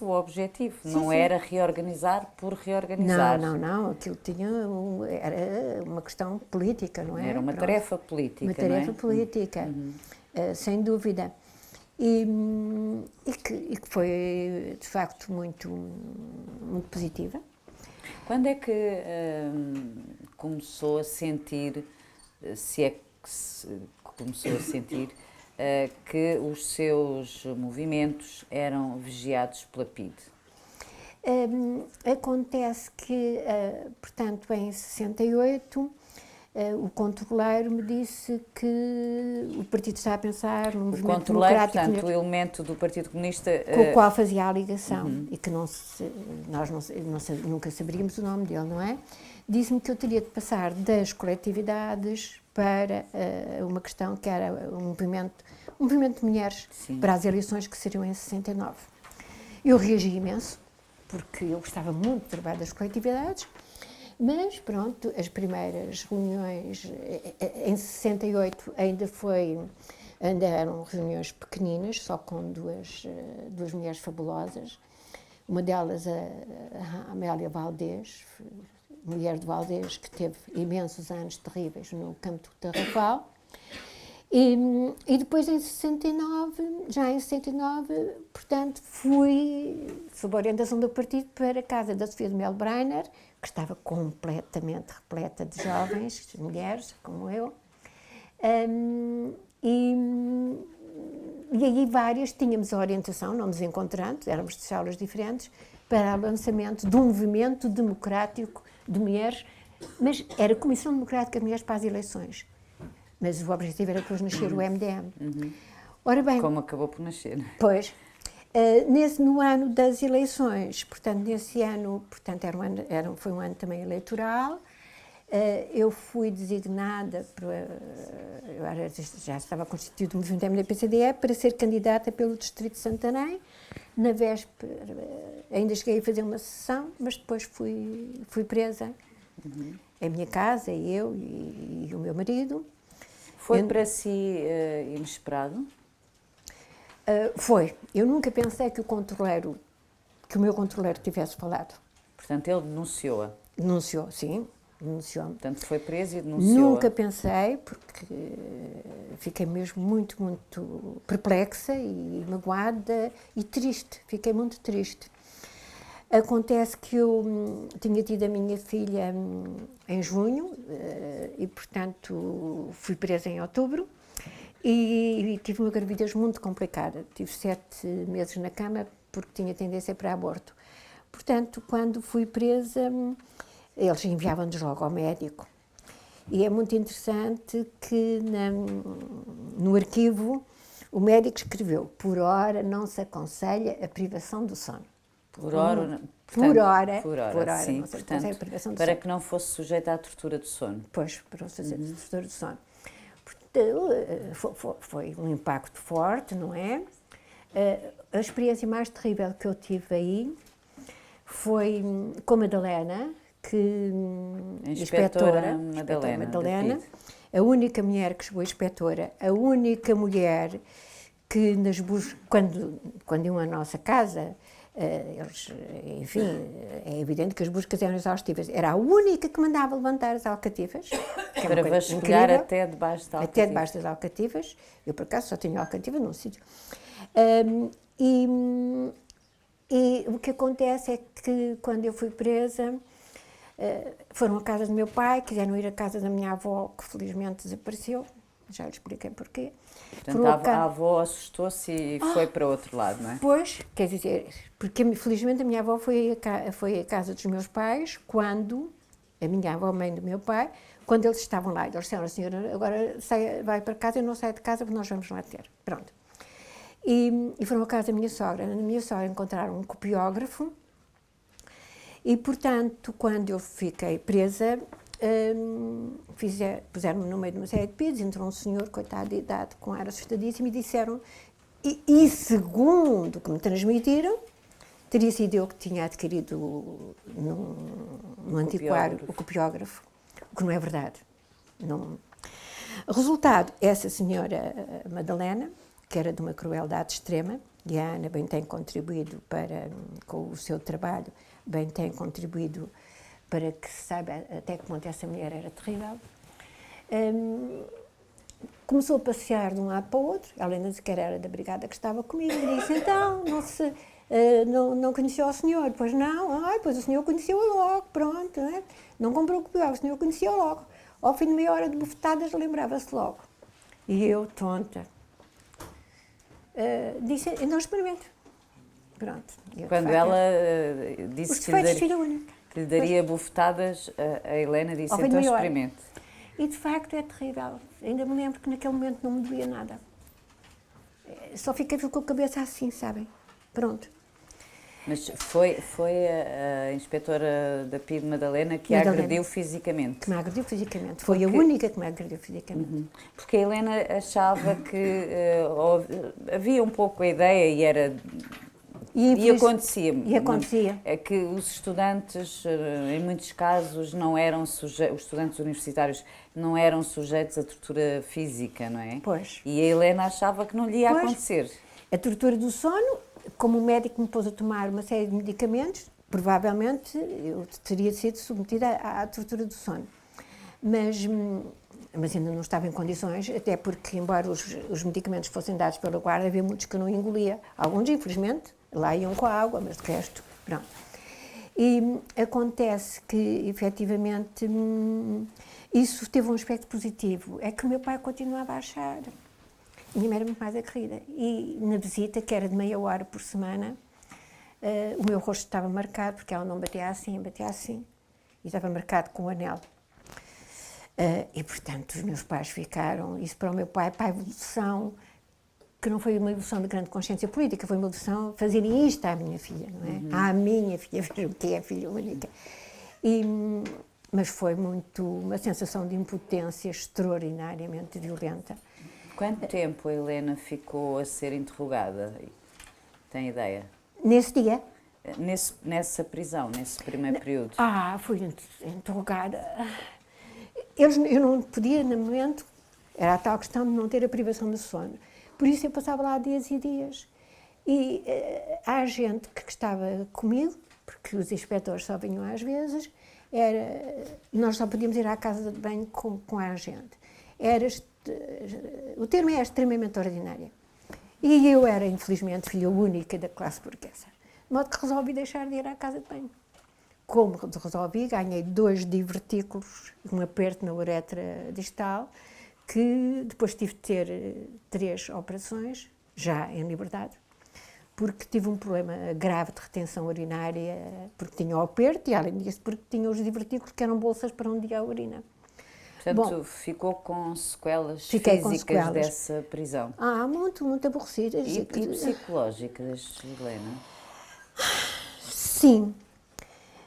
Speaker 2: o objetivo,
Speaker 3: sim,
Speaker 2: não
Speaker 3: sim.
Speaker 2: era reorganizar por reorganizar.
Speaker 3: Não, aquilo era uma questão política, não é?
Speaker 2: Era uma tarefa política,
Speaker 3: uma tarefa
Speaker 2: não é?
Speaker 3: política, sem dúvida. E que foi, de facto, muito positiva.
Speaker 2: Quando é que começou a sentir, se é que começou a sentir, que os seus movimentos eram vigiados pela PIDE?
Speaker 3: Acontece que, portanto, em 68, o controleiro me disse que o partido está a pensar no movimento democrático.
Speaker 2: Portanto, o elemento do Partido Comunista...
Speaker 3: Com o qual fazia a ligação, e que nós nunca saberíamos o nome dele, não é? Disse-me que eu teria de passar das coletividades para uma questão que era um movimento de mulheres. Sim. Para as eleições que seriam em 69. Eu reagi imenso, porque eu gostava muito do trabalho das coletividades, mas pronto, as primeiras reuniões em 68 ainda eram reuniões pequeninas, só com duas mulheres fabulosas, uma delas a Amélia Valdés, mulher de Valdés, que teve imensos anos terríveis no campo do Tarrafal. E depois, já em 69, portanto, fui, sob a orientação do partido, para a casa da Sofia de Melo Breiner, que estava completamente repleta de jovens, de mulheres, como eu. E aí várias tínhamos a orientação, não nos encontrando, éramos de salas diferentes, para o lançamento de um movimento democrático de mulheres, mas era a Comissão Democrática de Mulheres para as Eleições. Mas o objetivo era depois nascer o MDM. Ora bem,
Speaker 2: como acabou por nascer.
Speaker 3: Pois. No ano das eleições, portanto, nesse ano, portanto, foi um ano também eleitoral, eu fui designada, já estava constituído o movimento MDM-PCDE, para ser candidata pelo Distrito de Santarém. Na véspera, ainda cheguei a fazer uma sessão, mas depois fui presa em minha casa, eu e o meu marido.
Speaker 2: Foi para si inesperado?
Speaker 3: Foi. Eu nunca pensei que o meu controleiro tivesse falado.
Speaker 2: Portanto, ele denunciou-a?
Speaker 3: Denunciou, sim. Denunciou-me.
Speaker 2: Portanto, foi preso e denunciou-a?
Speaker 3: Nunca pensei, porque fiquei mesmo muito, muito perplexa e magoada e triste. Fiquei muito triste. Acontece que eu tinha tido a minha filha em junho e, portanto, fui presa em outubro e tive uma gravidez muito complicada. Tive 7 meses na cama porque tinha tendência para aborto. Portanto, quando fui presa, eles enviavam-nos logo ao médico. E é muito interessante que no arquivo o médico escreveu: por hora não se aconselha a privação do sono.
Speaker 2: Por hora, sim,
Speaker 3: não sei,
Speaker 2: portanto, para que não fosse sujeita à tortura do sono.
Speaker 3: Pois, para não sujeita à tortura do sono. Portanto, foi um impacto forte, não é? A experiência mais terrível que eu tive aí foi com a Madalena,
Speaker 2: inspetora
Speaker 3: Madalena, a única mulher que chegou a inspetora, a única mulher que quando iam à nossa casa, Eles, enfim, é evidente que as buscas eram exaustivas. Era a única que mandava levantar as alcatifas.
Speaker 2: Para vasculhar até debaixo das alcatifas.
Speaker 3: Até debaixo das alcatifas. Eu, por acaso, só tinha alcativa num sítio. E o que acontece é que, quando eu fui presa, foram à casa do meu pai, quiseram ir à casa da minha avó, que felizmente desapareceu. Já lhe expliquei porquê.
Speaker 2: Portanto, a avó assustou-se e foi para outro lado, não é?
Speaker 3: Pois, quer dizer, porque felizmente a minha avó foi à casa dos meus pais quando, a minha avó, mãe do meu pai, quando eles estavam lá. Eles disseram: a senhora agora vai para casa, eu não saio de casa porque nós vamos lá ter. Pronto. E foram à casa da minha sogra. Na minha sogra encontraram um copiógrafo e, portanto, quando eu fiquei presa, puseram-me no meio de uma série de pedidos, entrou um senhor, coitado de idade, com ar assustadíssimo, e disseram, e segundo o que me transmitiram, teria sido eu que tinha adquirido no antiquário o copiógrafo, o que não é verdade. Não. Resultado, essa senhora Madalena, que era de uma crueldade extrema, e a Ana bem tem contribuído com o seu trabalho, bem tem contribuído para que se saiba até que ponto essa mulher era terrível. Começou a passear de um lado para o outro, ela ainda sequer era da brigada que estava comigo, e disse: então, não conhecia o senhor? Pois não, pois o senhor conheceu-o logo, pronto, não é? Não comprou o copiógrafo, o senhor conheceu logo. Ao fim de meia hora de bufetadas, lembrava-se logo. E eu, tonta, disse: então experimento. Pronto.
Speaker 2: Quando ela disse que lhe daria bufetadas, a Helena disse: então experimente.
Speaker 3: E de facto é terrível. Ainda me lembro que naquele momento não me doía nada. Só fiquei com a cabeça assim, sabem? Pronto.
Speaker 2: Mas foi a inspetora da PIDE, Madalena, que a agrediu fisicamente?
Speaker 3: Que me agrediu fisicamente. Foi a única que me agrediu fisicamente.
Speaker 2: Uhum. Porque a Helena achava que havia um pouco a ideia, e era... E acontecia.
Speaker 3: E acontecia.
Speaker 2: É que os estudantes, em muitos casos, não eram os estudantes universitários não eram sujeitos à tortura física, não é?
Speaker 3: Pois.
Speaker 2: E a Helena achava que não lhe ia acontecer.
Speaker 3: A tortura do sono, como o médico me pôs a tomar uma série de medicamentos, provavelmente eu teria sido submetida à tortura do sono. Mas ainda não estava em condições, até porque, embora os medicamentos fossem dados pela guarda, havia muitos que eu não engolia. Alguns, infelizmente, lá iam com a água, mas de resto, pronto. E acontece que, efetivamente, isso teve um aspecto positivo. É que o meu pai continuava a achar. Minha mãe era muito mais aguerrida. E na visita, que era de meia hora por semana, o meu rosto estava marcado, porque ela não batia assim, e estava marcado com o anel. E, portanto, os meus pais ficaram... Isso para o meu pai, para a evolução, que não foi uma evolução de grande consciência política, foi uma evolução de fazerem isto à minha filha, não é? À minha filha, vejam que é a filha única. Mas foi uma sensação de impotência extraordinariamente violenta.
Speaker 2: Quanto tempo a Helena ficou a ser interrogada? Tem ideia?
Speaker 3: Nesse dia?
Speaker 2: Nessa prisão, nesse primeiro período?
Speaker 3: Fui interrogada. Eu não podia, no momento, era a tal questão de não ter a privação do sono. Por isso eu passava lá dias e dias. E a gente que estava comigo, porque os inspectores só vinham às vezes, nós só podíamos ir à casa de banho com a agente. O termo é extremamente ordinária. E eu era, infelizmente, filha única da classe burguesa. De modo que resolvi deixar de ir à casa de banho. Como resolvi, ganhei 2 divertículos, um aperto na uretra distal, que depois tive de ter 3 operações, já em liberdade, porque tive um problema grave de retenção urinária, porque tinha o aperto e, além disso, porque tinha os divertículos, que eram bolsas para onde ia a urina.
Speaker 2: Portanto, ficou com sequelas físicas dessa prisão?
Speaker 3: Muito aborrecidas.
Speaker 2: E psicológicas, Helena?
Speaker 3: Sim.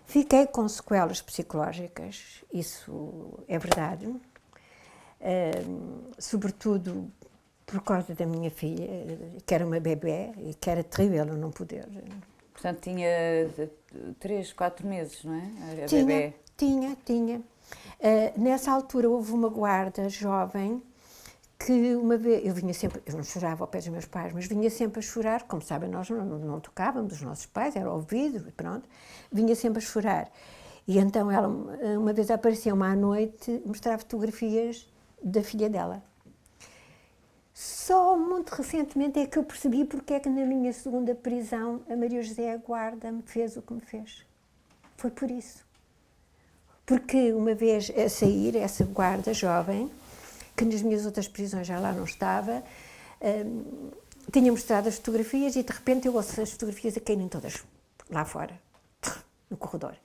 Speaker 3: Fiquei com sequelas psicológicas, isso é verdade, sobretudo por causa da minha filha, que era uma bebé e que era terrível eu não poder.
Speaker 2: Portanto, tinha 3, 4 meses, não é? A bebé.
Speaker 3: Tinha. Nessa altura houve uma guarda jovem que uma vez, eu não chorava ao pé dos meus pais, mas vinha sempre a chorar, como sabem, nós não tocávamos os nossos pais, era ao vidro e pronto, vinha sempre a chorar. E então ela, uma vez apareceu-me à noite, mostrar fotografias da filha dela. Só muito recentemente é que eu percebi porque é que na minha segunda prisão a Maria José Guarda me fez o que me fez. Foi por isso. Porque uma vez a sair, essa guarda jovem, que nas minhas outras prisões já lá não estava, tinha mostrado as fotografias e de repente eu ouço as fotografias a caírem todas lá fora, no corredor.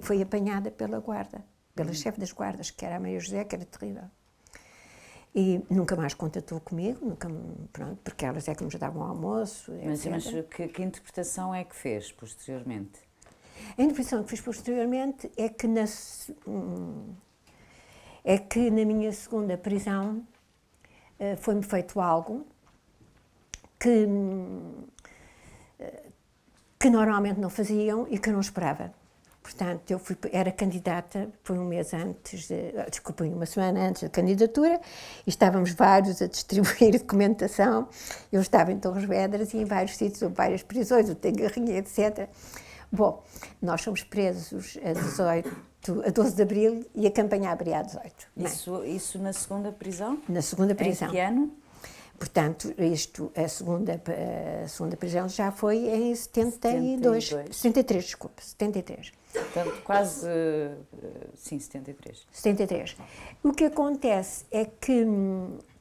Speaker 3: Foi apanhada pela guarda, pela chefe das guardas, que era a Maria José, que era terrível. E nunca mais contatou comigo, pronto, porque elas é que nos davam almoço,
Speaker 2: Mas
Speaker 3: etc.
Speaker 2: que interpretação é que fez posteriormente?
Speaker 3: A interpretação que fiz posteriormente é que na minha segunda prisão foi-me feito algo que normalmente não faziam e que eu não esperava. Portanto, era candidata, foi um mês antes, uma semana antes da candidatura, e estávamos vários a distribuir documentação. Eu estava em Torres Vedras e em vários sítios, várias prisões, o Tengarrinha, etc. Bom, nós fomos presos a 12 de Abril e a campanha abria a 18.
Speaker 2: Isso na segunda prisão?
Speaker 3: Na segunda prisão.
Speaker 2: Em que ano?
Speaker 3: Portanto, a segunda prisão já foi em 73, desculpa, 73.
Speaker 2: Portanto, quase, sim, 73.
Speaker 3: 73. O que acontece é que,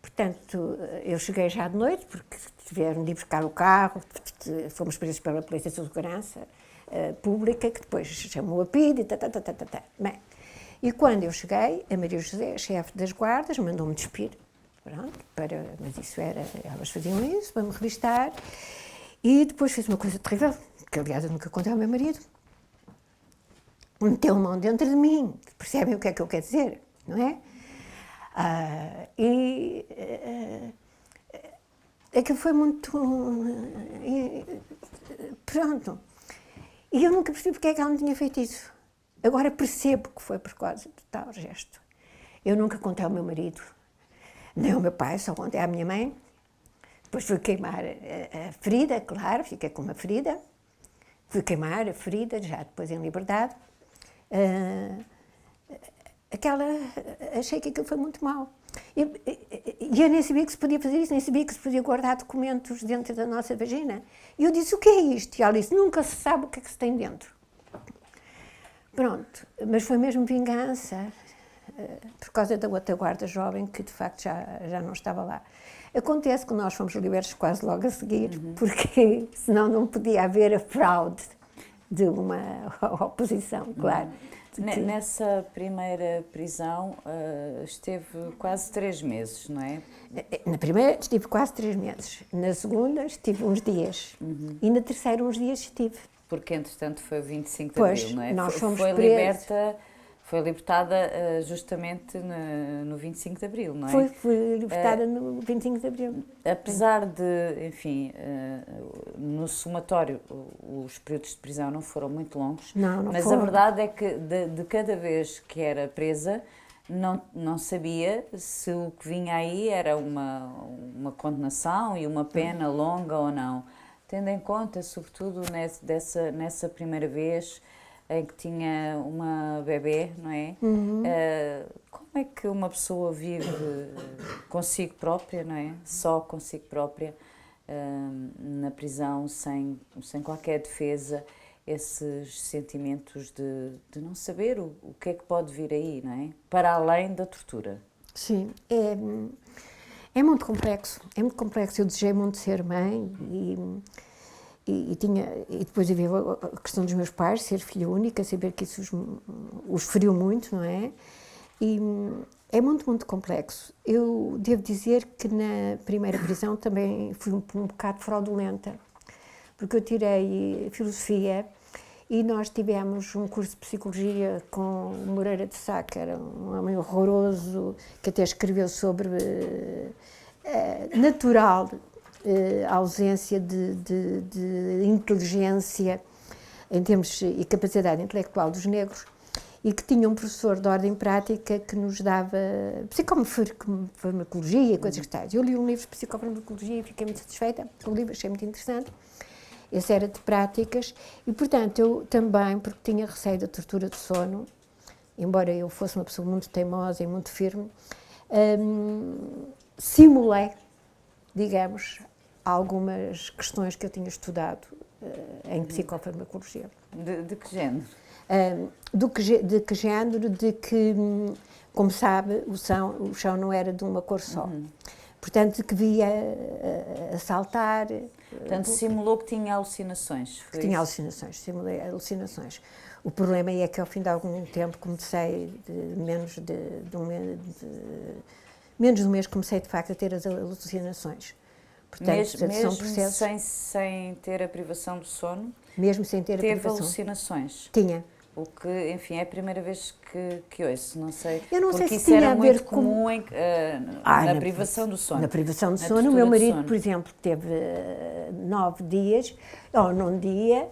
Speaker 3: portanto, eu cheguei já de noite, porque tiveram de ir buscar o carro, fomos presos pela Polícia de Segurança Pública, que depois chamou a PID e Bem, e quando eu cheguei, a Maria José, chefe das guardas, mandou-me despir. Pronto, mas isso era, elas faziam isso para me revistar, e depois fez uma coisa terrível, que aliás eu nunca contei ao meu marido. Meteu a mão dentro de mim, percebem o que é que eu quero dizer, não é? Aquilo foi muito... pronto. E eu nunca percebi porque é que ela me tinha feito isso. Agora percebo que foi por causa de tal gesto. Eu nunca contei ao meu marido, nem ao meu pai, só contei à minha mãe. Depois fui queimar a ferida, claro, fiquei com uma ferida. Fui queimar a ferida, já depois em liberdade. Achei que aquilo foi muito mau. E eu nem sabia que se podia fazer isso, nem sabia que se podia guardar documentos dentro da nossa vagina. E eu disse, o que é isto? E ela disse, nunca se sabe o que é que se tem dentro. Pronto, mas foi mesmo vingança, por causa da outra guarda jovem, que de facto já não estava lá. Acontece que nós fomos libertos quase logo a seguir, porque senão não podia haver a fraude de uma oposição, claro.
Speaker 2: Nessa primeira prisão esteve quase 3 meses, não é?
Speaker 3: Na primeira estive quase 3 meses, na segunda estive uns dias e na terceira uns dias estive.
Speaker 2: Porque entretanto foi o 25 de Abril, não é?
Speaker 3: Nós fomos
Speaker 2: foi libertada justamente no 25 de Abril, não é?
Speaker 3: Foi libertada no 25 de Abril.
Speaker 2: Apesar de, enfim, no somatório os períodos de prisão não foram muito longos, mas
Speaker 3: foram.
Speaker 2: A verdade é que de cada vez que era presa não sabia se o que vinha aí era uma condenação e uma pena longa ou não. Tendo em conta, sobretudo nessa primeira vez em que tinha uma bebê, não é? Como é que uma pessoa vive consigo própria, não é? Só consigo própria, na prisão, sem qualquer defesa, esses sentimentos de não saber o que é que pode vir aí, não é? Para além da tortura.
Speaker 3: Sim, é muito complexo, Eu desejei muito ser mãe e depois havia a questão dos meus pais, ser filha única, saber que isso os feriu muito, não é? E é muito, muito complexo. Eu devo dizer que na primeira prisão também fui um bocado fraudulenta, porque eu tirei filosofia e nós tivemos um curso de psicologia com o Moreira de Sá, que era um homem horroroso, que até escreveu sobre natural ausência de inteligência em termos e capacidade intelectual dos negros. e que tinha um professor de ordem prática que nos dava psicofarmacologia e coisas tais. Eu li um livro de psicofarmacologia e fiquei muito satisfeita com o livro, achei muito interessante. Esse era de práticas e, portanto, eu também, porque tinha receio da tortura do sono, embora eu fosse uma pessoa muito teimosa e muito firme, simulei, digamos, algumas questões que eu tinha estudado em psicofarmacologia.
Speaker 2: De que género?
Speaker 3: De que género? De que, como sabe, o chão não era de uma cor só. Portanto, que via a saltar.
Speaker 2: Portanto, simulou que tinha alucinações.
Speaker 3: Que tinha alucinações, simulei alucinações. O problema é que ao fim de algum tempo comecei, menos de um mês, comecei de facto a ter as alucinações. Portanto,
Speaker 2: mesmo
Speaker 3: são processos,
Speaker 2: sem ter a privação do sono?
Speaker 3: Mesmo sem ter a privação.
Speaker 2: Teve alucinações?
Speaker 3: Tinha.
Speaker 2: O que, enfim, é a primeira vez que ouço, não sei.
Speaker 3: Eu não sei
Speaker 2: porque
Speaker 3: se
Speaker 2: isso
Speaker 3: tinha
Speaker 2: era
Speaker 3: a ver
Speaker 2: muito
Speaker 3: com...
Speaker 2: comum na privação do sono.
Speaker 3: Na privação do sono, o meu marido, por exemplo, teve 9 dias, ou num dia,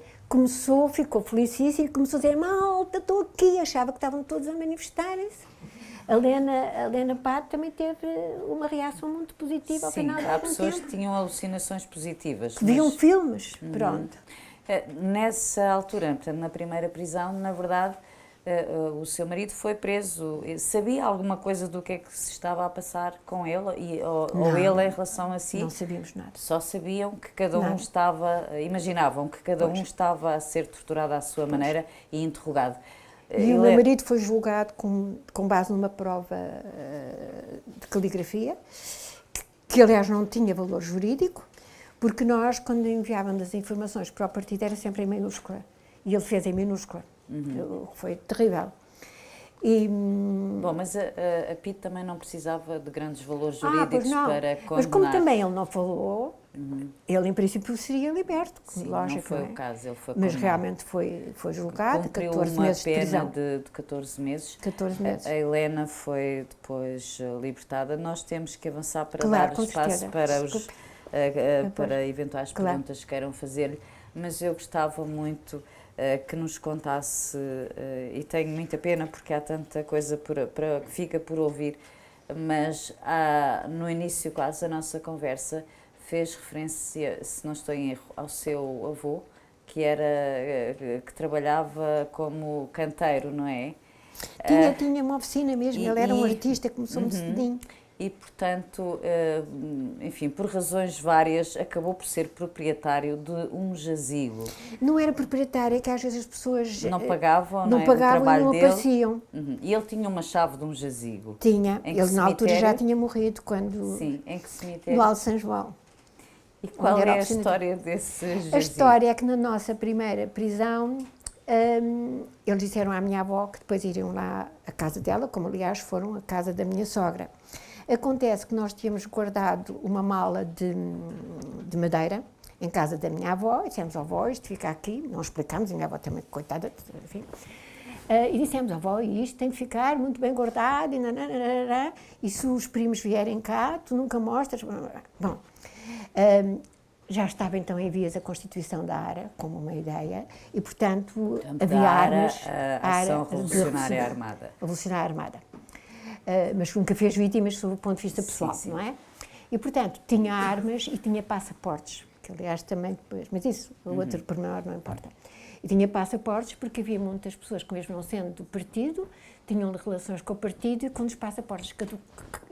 Speaker 3: ficou felicíssimo e começou a dizer: malta, estou aqui, achava que estavam todos a manifestarem-se. A Helena Pato também teve uma reação muito positiva ao final de algum tempo.
Speaker 2: Há pessoas que tinham alucinações positivas.
Speaker 3: Que viam filmes, pronto.
Speaker 2: Nessa altura, portanto, na primeira prisão, na verdade, o seu marido foi preso. Sabia alguma coisa do que é que se estava a passar com ele? Ou ele em relação a si?
Speaker 3: Não sabíamos nada.
Speaker 2: Só sabiam que cada um estava, imaginavam que cada um estava a ser torturado à sua maneira e interrogado.
Speaker 3: E o meu marido foi julgado com base numa prova de caligrafia, que aliás não tinha valor jurídico, porque nós, quando enviávamos as informações para o partido, era sempre em minúscula. E ele fez em minúscula. Foi terrível.
Speaker 2: Bom, mas a PIDE também não precisava de grandes valores jurídicos para condenar.
Speaker 3: Mas como também ele não falou, ele em princípio seria liberto, como
Speaker 2: sim,
Speaker 3: lógico.
Speaker 2: Não foi o caso, ele foi
Speaker 3: mas
Speaker 2: condenado.
Speaker 3: Realmente foi julgado,
Speaker 2: cumpriu
Speaker 3: 14 meses de prisão.
Speaker 2: uma pena de 14 meses.
Speaker 3: 14 meses.
Speaker 2: A Helena foi depois libertada. Nós temos que avançar para
Speaker 3: Claro,
Speaker 2: dar espaço
Speaker 3: certeza.
Speaker 2: para eventuais perguntas que queiram fazer-lhe, mas eu gostava muito que nos contasse, e tenho muita pena porque há tanta coisa que fica por ouvir, mas no início quase da nossa conversa fez referência, se não estou em erro, ao seu avô, que trabalhava como canteiro, não é?
Speaker 3: Tinha uma oficina mesmo, ele era um artista, começou muito cedinho.
Speaker 2: E, portanto, enfim, por razões várias, acabou por ser proprietário de um jazigo.
Speaker 3: Não era proprietário, é que às vezes as pessoas
Speaker 2: não pagavam,
Speaker 3: não pagavam
Speaker 2: o trabalho
Speaker 3: e não
Speaker 2: dele.
Speaker 3: apareciam.
Speaker 2: E ele tinha uma chave de um jazigo.
Speaker 3: Tinha, ele na altura já tinha morrido quando...
Speaker 2: Sim, em que cemitério?
Speaker 3: No Alto São João.
Speaker 2: E qual é a história desse jazigo?
Speaker 3: A história é que na nossa primeira prisão, eles disseram à minha avó que depois iriam lá à casa dela, como aliás foram à casa da minha sogra. Acontece que nós tínhamos guardado uma mala de madeira em casa da minha avó, e dissemos: avó, isto fica aqui, não explicámos, a minha avó também, coitada, enfim. E dissemos: avó, isto tem que ficar muito bem guardado, e se os primos vierem cá, tu nunca mostras. Bom, já estava então em vias a constituição da ARA, como uma ideia, e portanto havia armas.
Speaker 2: A Ação Revolucionária Armada.
Speaker 3: Revolucionária Armada. Mas nunca fez vítimas sob o ponto de vista pessoal,
Speaker 2: sim.
Speaker 3: Não é? E, portanto, tinha armas e tinha passaportes, que aliás também depois, mas isso, o outro pormenor não importa. E tinha passaportes porque havia muitas pessoas que, mesmo não sendo do partido, tinham relações com o partido e quando os passaportes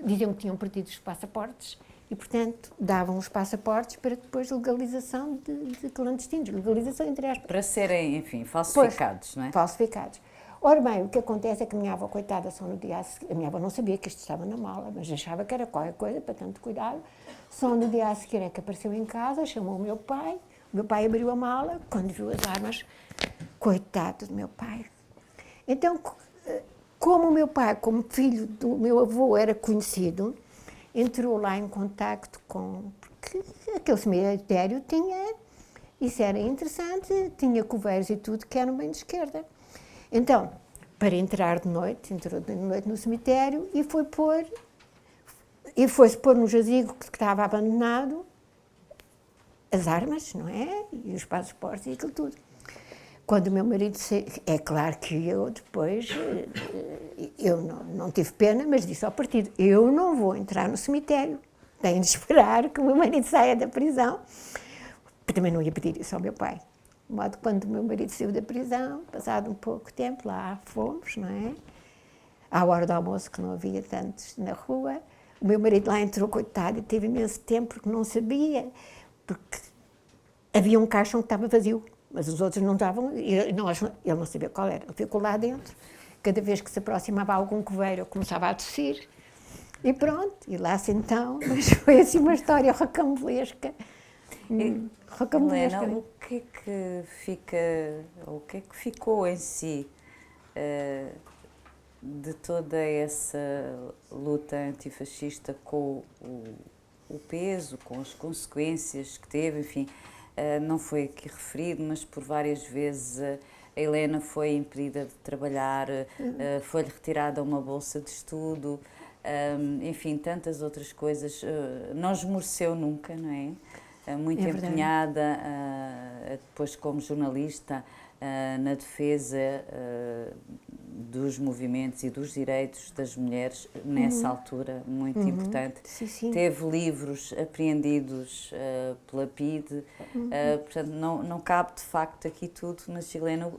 Speaker 3: diziam que tinham perdido os passaportes e, portanto, davam os passaportes para depois legalização de clandestinos, legalização entre aspas.
Speaker 2: Para serem, enfim, falsificados, não é?
Speaker 3: Falsificados. Ora bem, o que acontece é que a minha avó, coitada, só no dia a seguir, a minha avó não sabia que isto estava na mala, mas achava que era qualquer coisa, para tanto cuidado. Só no dia a seguir é que apareceu em casa, chamou o meu pai abriu a mala, quando viu as armas, coitado do meu pai. Então, como o meu pai, como filho do meu avô, era conhecido, entrou lá em contacto porque aquele cemitério tinha, isso era interessante, tinha coveiros e tudo que eram bem de esquerda. Então, para entrar de noite, entrou de noite no cemitério e foi-se pôr no jazigo que estava abandonado as armas, não é? E os passaportes e aquilo tudo. Quando o meu marido é claro que eu depois, eu não tive pena, mas disse ao partido, eu não vou entrar no cemitério, tenho de esperar que o meu marido saia da prisão, porque também não ia pedir isso ao meu pai. De modo que quando o meu marido saiu da prisão, passado um pouco tempo, lá fomos, não é? À hora do almoço, que não havia tantos na rua, o meu marido lá entrou, coitado, e teve imenso tempo, porque não sabia, porque havia um caixão que estava vazio, mas os outros não estavam, ele não sabia qual era. Ele ficou lá dentro. Cada vez que se aproximava algum coveiro, eu começava a tossir. E pronto, e lá-se então, mas foi assim uma história rocambolesca.
Speaker 2: Helena, o que é que ficou em si de toda essa luta antifascista, com o peso, com as consequências que teve, enfim? Não foi aqui referido, mas por várias vezes a Helena foi impedida de trabalhar, foi-lhe retirada uma bolsa de estudo, enfim, tantas outras coisas. Não esmoreceu nunca, não é? Muito empenhada, depois como jornalista, na defesa dos movimentos e dos direitos das mulheres, nessa altura, muito importante.
Speaker 3: Sim.
Speaker 2: Teve livros apreendidos pela PIDE, portanto, não cabe de facto aqui tudo, mas Helena,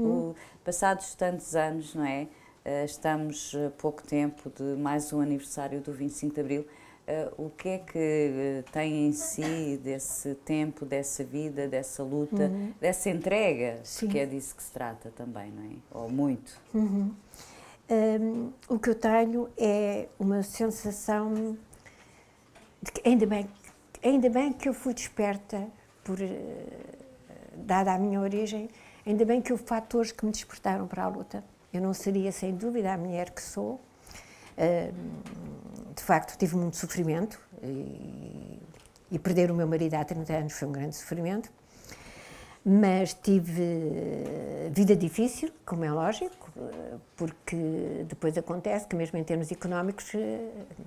Speaker 2: passados tantos anos, não é? Estamos a pouco tempo de mais um aniversário do 25 de Abril. O que é que tem em si desse tempo, dessa vida, dessa luta, dessa entrega?
Speaker 3: Sim.
Speaker 2: Porque é disso que se trata também, não é? Ou muito.
Speaker 3: O que eu tenho é uma sensação de que ainda bem que eu fui desperta, dada a minha origem, ainda bem que houve fatores que me despertaram para a luta. Eu não seria, sem dúvida, a mulher que sou. De facto, tive muito sofrimento e perder o meu marido há 30 anos foi um grande sofrimento, mas tive vida difícil, como é lógico, porque depois acontece que mesmo em termos económicos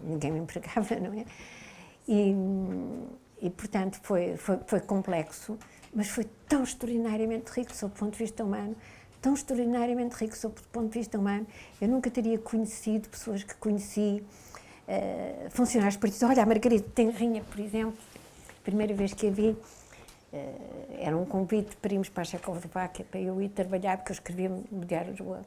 Speaker 3: ninguém me empregava, não é? E portanto foi complexo, mas foi tão extraordinariamente rico sob o ponto de vista humano, tão extraordinariamente rico sob o ponto de vista humano. Eu nunca teria conhecido pessoas que conheci, funcionários partidos. Olha, a Margarida Tenrinha, por exemplo, a primeira vez que a vi, era um convite para irmos para a Checoslováquia, para eu ir trabalhar, porque eu escrevia Mulher-Rua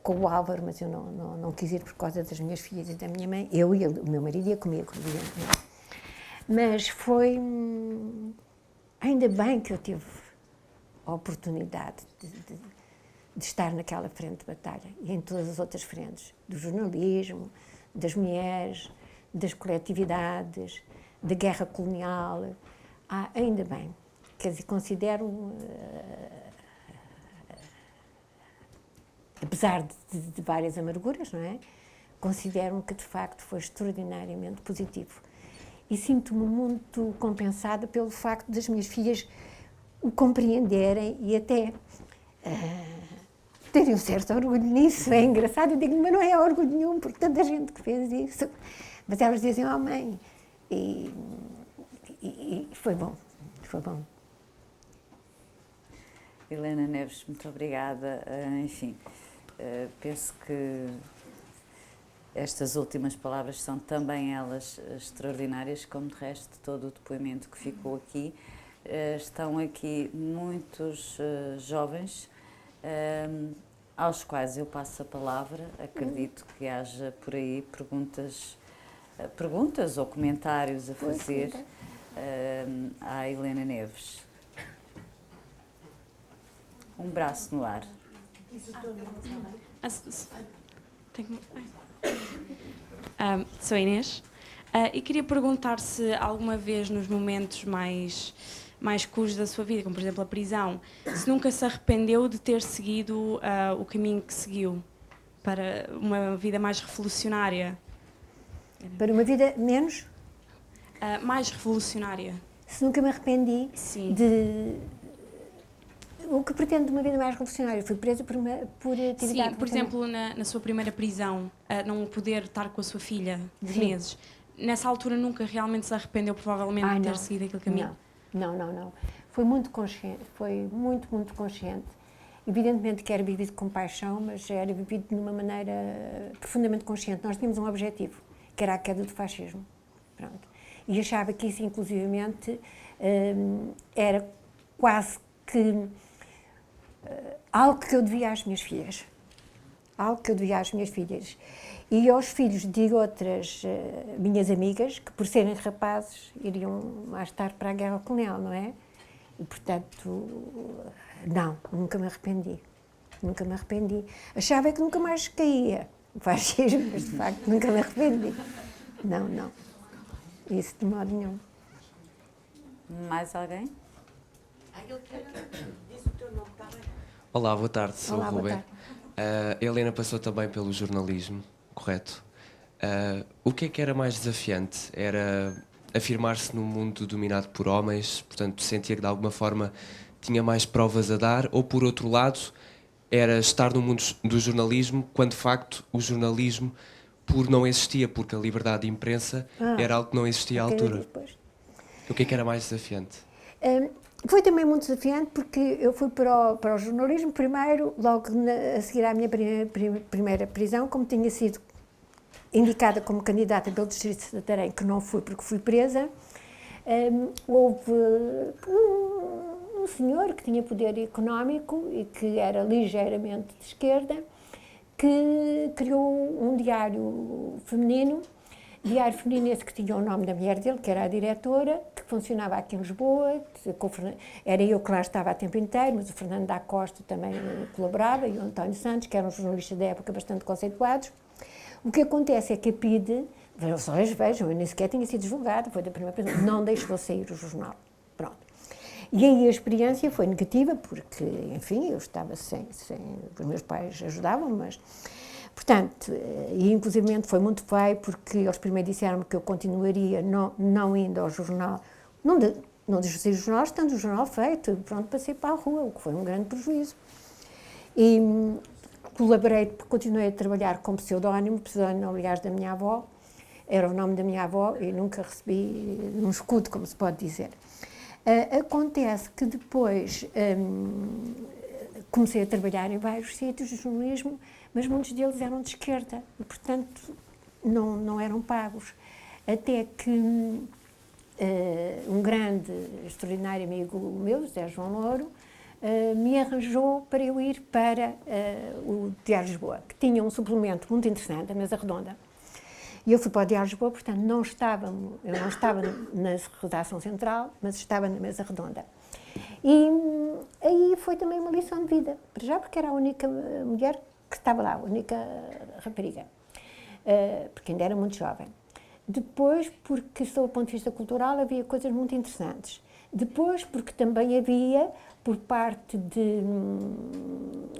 Speaker 3: com o Álvaro, mas eu não quis ir por causa das minhas filhas e da minha mãe. Eu e o meu marido ia comigo, evidentemente. Mas foi... Ainda bem que eu tive a oportunidade de estar naquela frente de batalha e em todas as outras frentes, do jornalismo, das mulheres, das coletividades, da guerra colonial. Ainda bem. Quer dizer, considero, apesar de várias amarguras, não é? Considero-me que, de facto, foi extraordinariamente positivo. E sinto-me muito compensada pelo facto das minhas filhas o compreenderem e até terem um certo orgulho nisso. É engraçado, eu digo, mas não é orgulho nenhum, porque tanta gente que fez isso. Mas elas dizem, oh mãe, e foi bom, foi bom.
Speaker 2: Helena Neves, muito obrigada. Enfim, penso que estas últimas palavras são também elas extraordinárias, como de resto todo o depoimento que ficou aqui. Estão aqui muitos jovens aos quais eu passo a palavra. Acredito que haja por aí perguntas ou comentários a fazer à Helena Neves. Um braço no ar.
Speaker 4: Sou Inês e queria perguntar se alguma vez nos momentos mais escuros da sua vida, como por exemplo a prisão, se nunca se arrependeu de ter seguido o caminho que seguiu para uma vida mais revolucionária.
Speaker 3: Para uma vida menos?
Speaker 4: Mais revolucionária.
Speaker 3: Se nunca me arrependi.
Speaker 4: Sim.
Speaker 3: De... O que pretendo de uma vida mais revolucionária? Fui presa por atividade...
Speaker 4: Sim, por exemplo, na sua primeira prisão, não poder estar com a sua filha de meses. Nessa altura nunca realmente se arrependeu, provavelmente, de ter seguido aquele caminho?
Speaker 3: Não. Foi muito consciente, foi muito consciente. Evidentemente que era vivido com paixão, mas era vivido de uma maneira profundamente consciente. Nós tínhamos um objetivo, que era a queda do fascismo. Pronto. E achava que isso, inclusivamente, era quase que algo que eu devia às minhas filhas. Algo que eu devia às minhas filhas. E aos filhos de outras minhas amigas, que por serem rapazes iriam mais tarde para a guerra colonial, não é? E, portanto, não, nunca me arrependi. Nunca me arrependi. Achava que nunca mais caía o fascismo, mas de facto nunca me arrependi. Não, não. Isso de modo nenhum.
Speaker 2: Mais alguém?
Speaker 5: Olá, boa tarde, sou
Speaker 3: Olá,
Speaker 5: o
Speaker 3: boa
Speaker 5: Ruben. A Helena passou também pelo jornalismo, correto? O que é que era mais desafiante? Era afirmar-se num mundo dominado por homens, portanto sentia que de alguma forma tinha mais provas a dar, ou por outro lado, era estar no mundo do jornalismo, quando de facto o jornalismo não existia, porque a liberdade de imprensa era algo que não existia à altura. O que é que era mais desafiante?
Speaker 3: Foi também muito desafiante porque eu fui para o jornalismo primeiro, logo a seguir à minha primeira prisão, como tinha sido indicada como candidata pelo Distrito de Santarém, que não fui porque fui presa. Houve um senhor que tinha poder económico e que era ligeiramente de esquerda, que criou um diário feminino esse que tinha o nome da mulher dele, que era a diretora, que funcionava aqui em Lisboa, era eu que lá estava a tempo inteiro, mas o Fernando da Costa também colaborava, e o António Santos, que eram jornalistas da época bastante conceituados. O que acontece é que a PIDE, vejam, eu nem sequer tinha sido julgada, foi da primeira prisão, não deixou sair o jornal. Pronto. E aí a experiência foi negativa, porque, enfim, eu estava sem os meus pais ajudavam, mas... Portanto, e inclusivamente foi muito feio, porque eles primeiro disseram-me que eu continuaria não indo ao jornal, não deixo sair o jornal, estando o jornal feito, pronto, passei para a rua, o que foi um grande prejuízo. E continuei a trabalhar com pseudónimo, aliás, da minha avó, era o nome da minha avó, e nunca recebi um escudo, como se pode dizer. Acontece que depois comecei a trabalhar em vários sítios de jornalismo, mas muitos deles eram de esquerda e, portanto, não eram pagos. Até que um grande, extraordinário amigo meu, José João Louro, me arranjou para eu ir para o Diário de Lisboa, que tinha um suplemento muito interessante, a Mesa Redonda. E eu fui para o Diário de Lisboa, portanto, eu não estava na redação central, mas estava na Mesa Redonda. E aí foi também uma lição de vida, para já porque era a única mulher que estava lá, a única rapariga, porque ainda era muito jovem. Depois, porque, sob o ponto de vista cultural, havia coisas muito interessantes. Depois, porque também havia, por parte de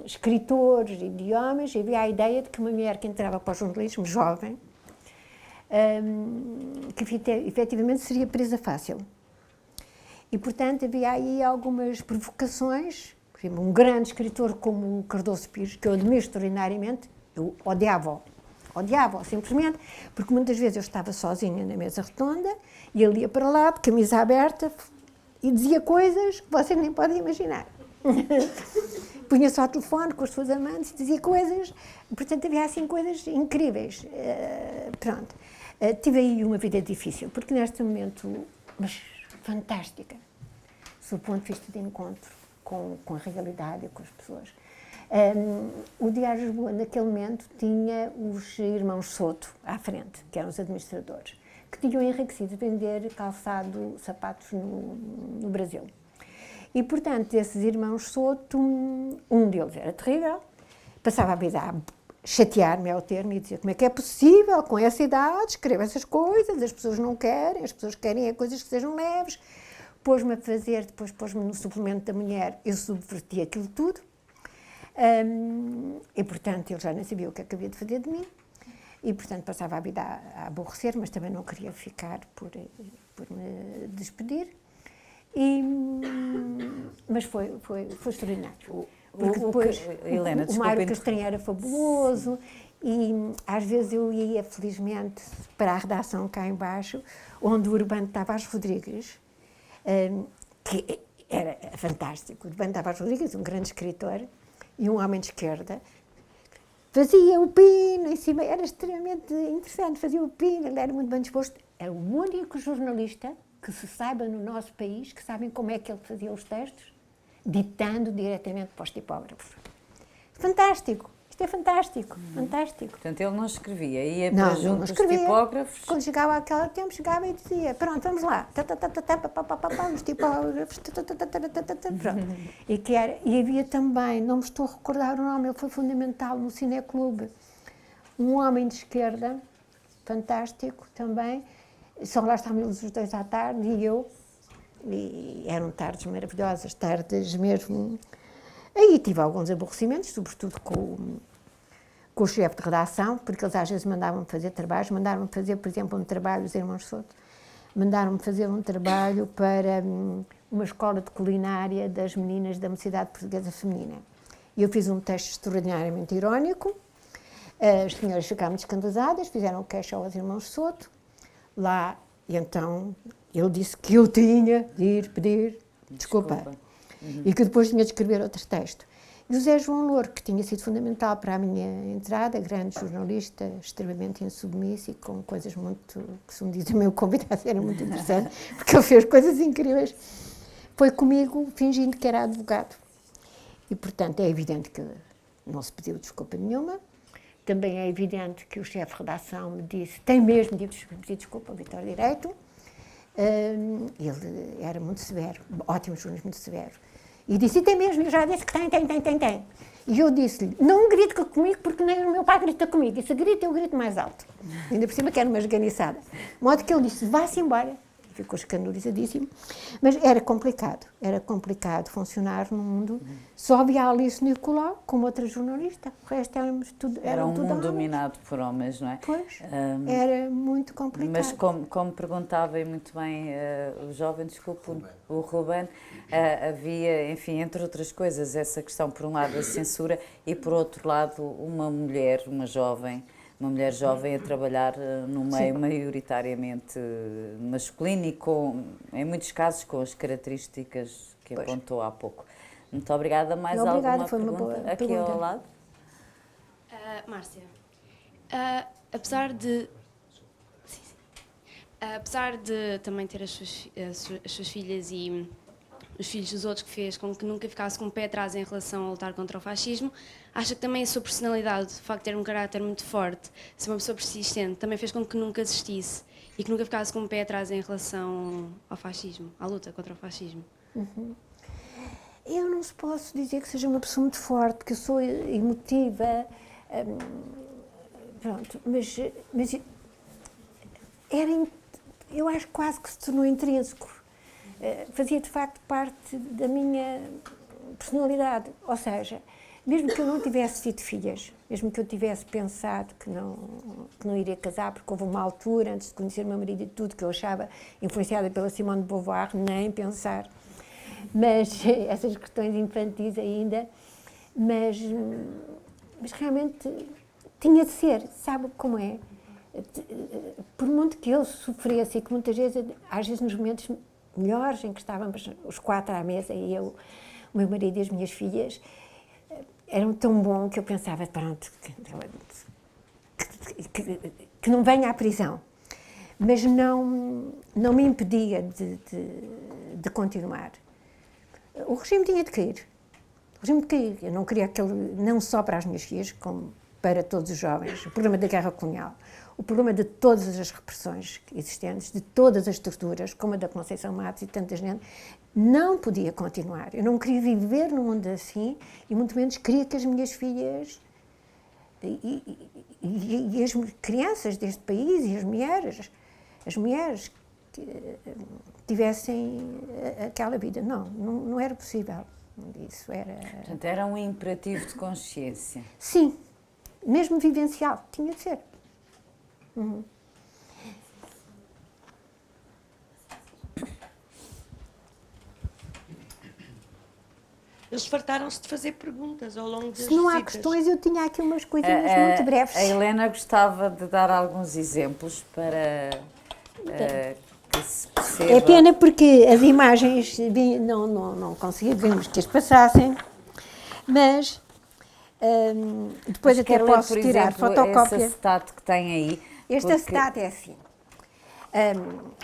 Speaker 3: escritores e de homens, havia a ideia de que uma mulher que entrava para o jornalismo, jovem, que efetivamente seria presa fácil. E, portanto, havia aí algumas provocações. Por exemplo, um grande escritor como o Cardoso Pires, que eu admiro extraordinariamente, eu odiava simplesmente, porque muitas vezes eu estava sozinha na Mesa Redonda e ele ia para lá, de camisa aberta, e dizia coisas que vocês nem podem imaginar. Punha só o telefone com as suas amantes e dizia coisas, portanto havia assim coisas incríveis. Pronto. Tive aí uma vida difícil, porque neste momento, mas fantástica, sob o ponto de vista de encontro com a realidade e com as pessoas. O Diário de Lisboa, naquele momento, tinha os irmãos Soto à frente, que eram os administradores, que tinham enriquecido vender calçado, sapatos no Brasil. E, portanto, esses irmãos Soto, um deles era terrível, passava a vida a chatear-me ao termo e dizer como é que é possível, com essa idade, escrever essas coisas, as pessoas não querem, as pessoas querem coisas que sejam leves. Pôs-me a fazer, depois pôs-me no suplemento da mulher, eu subverti aquilo tudo. E, portanto, ele já nem sabia o que é que havia de fazer de mim. E, portanto, passava a vida a aborrecer, mas também não queria ficar por me despedir. Mas foi extraordinário. Porque depois
Speaker 2: Helena,
Speaker 3: o Mário Castanheira era fabuloso e às vezes eu ia, felizmente, para a redação cá embaixo, onde o Urbano Tavares Rodrigues, que era fantástico, o Urbano Tavares Rodrigues, um grande escritor, e um homem de esquerda, fazia o pino em cima, era extremamente interessante, fazia o pino, ele era muito bem disposto. É o único jornalista que se saiba no nosso país, que sabem como é que ele fazia os textos, ditando diretamente para os tipógrafos. Fantástico! Isto é fantástico, fantástico.
Speaker 2: Portanto, ele não escrevia, ia para junto dos
Speaker 3: escrevia.
Speaker 2: tipógrafos.
Speaker 3: Quando chegava àquele tempo, chegava e dizia, pronto, vamos lá. Os tipógrafos. Pronto. E havia também, não me estou a recordar o nome, ele foi fundamental no Cineclube, um homem de esquerda, fantástico também, só lá estávamos os dois à tarde e eu, e eram tardes maravilhosas, tardes mesmo. Aí tive alguns aborrecimentos, sobretudo com o chefe de redação, porque eles às vezes mandavam-me fazer trabalhos, mandaram-me fazer, por exemplo, um trabalho, os irmãos Soto, mandaram-me fazer um trabalho para uma escola de culinária das meninas da Mocidade Portuguesa Feminina. E eu fiz um texto extraordinariamente irónico, as senhoras ficaram escandalizadas, fizeram queixa aos irmãos Soto, lá, e então ele disse que eu tinha de ir pedir desculpa. E que depois tinha de escrever outro texto. E o Zé João Louro, que tinha sido fundamental para a minha entrada, grande jornalista, extremamente insubmisso e com coisas muito, que se me diz o meu convidado, era muito interessante, porque ele fez coisas incríveis, foi comigo fingindo que era advogado. E, portanto, é evidente que não se pediu desculpa nenhuma. Também é evidente que o chefe de redação me disse, tem mesmo de pedir desculpa ao Vitório Direito. Ele era muito severo, ótimo jornalista, muito severo. E disse, e tem mesmo, eu já disse que tem. E eu disse-lhe, não grite comigo, porque nem o meu pai grita comigo. Disse, grita, eu grito mais alto. Ainda por cima que era uma esganiçada. De modo que ele disse, vá-se embora. Ficou escandalizadíssimo. Mas era complicado funcionar no mundo. Só havia a Alice Nicolau como outra jornalista. O resto éramos tudo.
Speaker 2: Era um mundo dominado por homens, não é?
Speaker 3: Pois, era muito complicado.
Speaker 2: Mas como perguntava e muito bem o jovem, desculpe, o Ruben, havia, enfim, entre outras coisas, essa questão, por um lado, da censura e, por outro lado, uma mulher jovem a trabalhar num meio maioritariamente masculino e, em muitos casos, com as características que apontou há pouco. Muito obrigada. Mais alguma pergunta aqui ao lado?
Speaker 4: Márcia, apesar de também ter as suas filhas e os filhos dos outros, que fez com que nunca ficasse com o pé atrás em relação a lutar contra o fascismo, acha que também a sua personalidade, o facto de ter um caráter muito forte, ser uma pessoa persistente, também fez com que nunca desistisse e que nunca ficasse com o pé atrás em relação ao fascismo, à luta contra o fascismo?
Speaker 3: Eu não se posso dizer que seja uma pessoa muito forte, que eu sou emotiva, pronto, mas eu acho quase que se tornou intrínseco. Fazia de facto parte da minha personalidade, ou seja, mesmo que eu não tivesse tido filhas, mesmo que eu tivesse pensado que não iria casar, porque houve uma altura, antes de conhecer o meu marido e tudo, que eu achava influenciada pela Simone de Beauvoir, nem pensar, mas essas questões infantis ainda, mas realmente tinha de ser, sabe como é? Por muito que eu sofresse e que muitas vezes, às vezes nos momentos melhores em que estávamos os quatro à mesa, e eu, o meu marido e as minhas filhas, eram tão bom que eu pensava, pronto, que não venha à prisão. Mas não me impedia de continuar. O regime tinha de cair. O regime de cair. Eu não queria aquele, não só para as minhas filhas, como para todos os jovens, o problema da guerra colonial, o problema de todas as repressões existentes, de todas as torturas, como a da Conceição Matos e tanta gente, não podia continuar. Eu não queria viver num mundo assim e muito menos queria que as minhas filhas e as crianças deste país e as mulheres tivessem aquela vida. Não era possível. Isso era...
Speaker 2: Portanto, era um imperativo de consciência.
Speaker 3: Sim, mesmo vivencial, tinha de ser.
Speaker 6: Eles fartaram-se de fazer perguntas ao longo das
Speaker 3: visitas. Se não há
Speaker 6: visitas.
Speaker 3: questões, eu tinha aqui umas coisinhas muito breves.
Speaker 2: A Helena gostava de dar alguns exemplos para que se perceba.
Speaker 3: É pena porque as imagens não consegui, vimos que as passassem, mas Depois
Speaker 2: Mas
Speaker 3: até
Speaker 2: quer ler,
Speaker 3: posso
Speaker 2: por
Speaker 3: tirar
Speaker 2: exemplo,
Speaker 3: fotocópia.
Speaker 2: esse acetato que tem aí.
Speaker 3: Este
Speaker 2: porque-
Speaker 3: acetato é assim.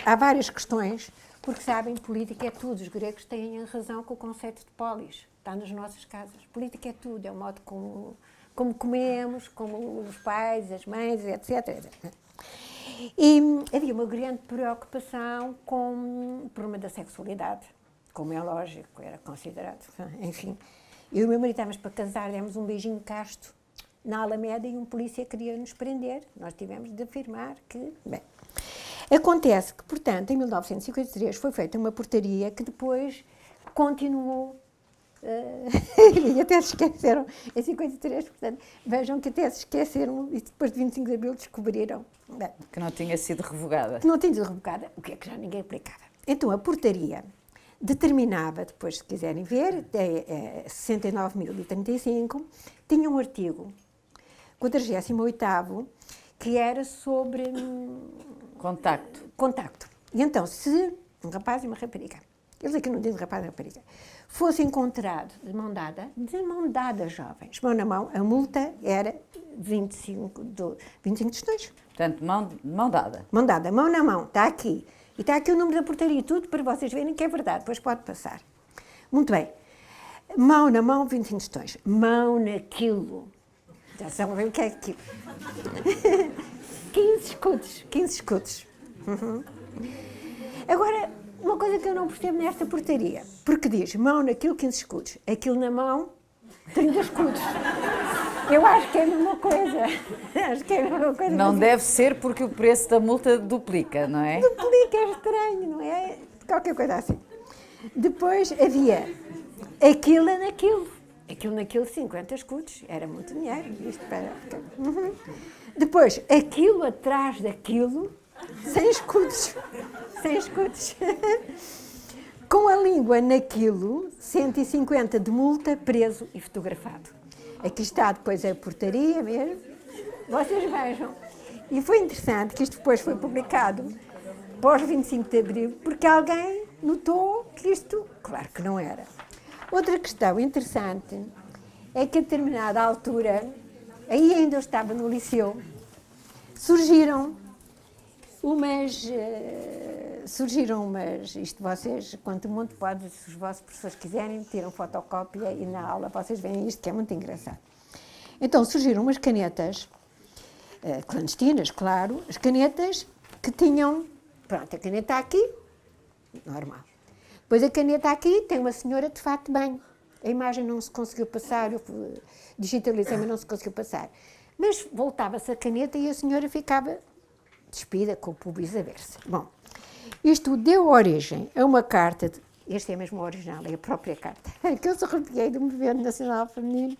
Speaker 3: Há várias questões, porque sabem, política é tudo. Os gregos têm razão com o conceito de polis. Está nas nossas casas. Política é tudo, é o modo como comemos, como os pais, as mães, etc. E havia uma grande preocupação com o problema da sexualidade, como é lógico, era considerado. Enfim, eu e o meu marido estávamos para casar, demos um beijinho casto na Alameda e um polícia queria nos prender. Nós tivemos de afirmar que... Bem, acontece que, portanto, em 1953 foi feita uma portaria que depois continuou e até se esqueceram em 53, portanto, vejam que até se esqueceram e depois de 25 de Abril descobriram
Speaker 2: Que não tinha sido revogada.
Speaker 3: que não tinha sido revogada, o que é que já ninguém aplicava. Então, a portaria determinava, depois se quiserem ver, 69.035, tinha um artigo, 48º, que era sobre
Speaker 2: Contacto.
Speaker 3: E então, se um rapaz e uma rapariga, eles aqui não dizem rapaz e rapariga, fosse encontrado de mão dada, jovens, mão na mão, a multa era 25 tostões.
Speaker 2: Portanto, mão dada.
Speaker 3: Mão dada, mão na mão, está aqui. E está aqui o número da portaria e tudo para vocês verem que é verdade, depois pode passar. Muito bem. Mão na mão, 25 tostões. Mão naquilo. Já sabem ver o que é aquilo. 15 escudos. Uhum. Agora, uma coisa que eu não percebo nesta portaria, porque diz mão naquilo, 15 escudos. Aquilo na mão, 30 escudos. Eu acho que é a mesma coisa. Acho que é a mesma coisa.
Speaker 2: Não deve ser porque o preço da multa duplica, não é?
Speaker 3: Duplica, é estranho, não é? Qualquer coisa assim. Depois havia aquilo naquilo. Aquilo naquilo, 50 escudos. Era muito dinheiro. Isto para... Uhum. Depois, aquilo atrás daquilo, 100 escudos. 100 escudos. Com a língua naquilo, 150 de multa, preso e fotografado. Aqui está depois a portaria mesmo. Vocês vejam. E foi interessante que isto depois foi publicado pós 25 de Abril, porque alguém notou que isto, claro que não era. Outra questão interessante é que a determinada altura, aí ainda eu estava no liceu, surgiram umas, isto vocês, quanto muito pode, se os vossos professores quiserem, tiram fotocópia e na aula vocês veem isto, que é muito engraçado. Então surgiram umas canetas, clandestinas, claro, as canetas que tinham, pronto, a caneta aqui, normal. Depois a caneta aqui tem uma senhora de fato de banho. A imagem não se conseguiu passar, eu digitalizei, mas não se conseguiu passar. Mas voltava-se a caneta e a senhora ficava despida, com o pubis a ver-se. Bom, isto deu origem a uma carta, este é mesmo o original, é a própria carta, que eu só arrepiei do Movimento Nacional Feminino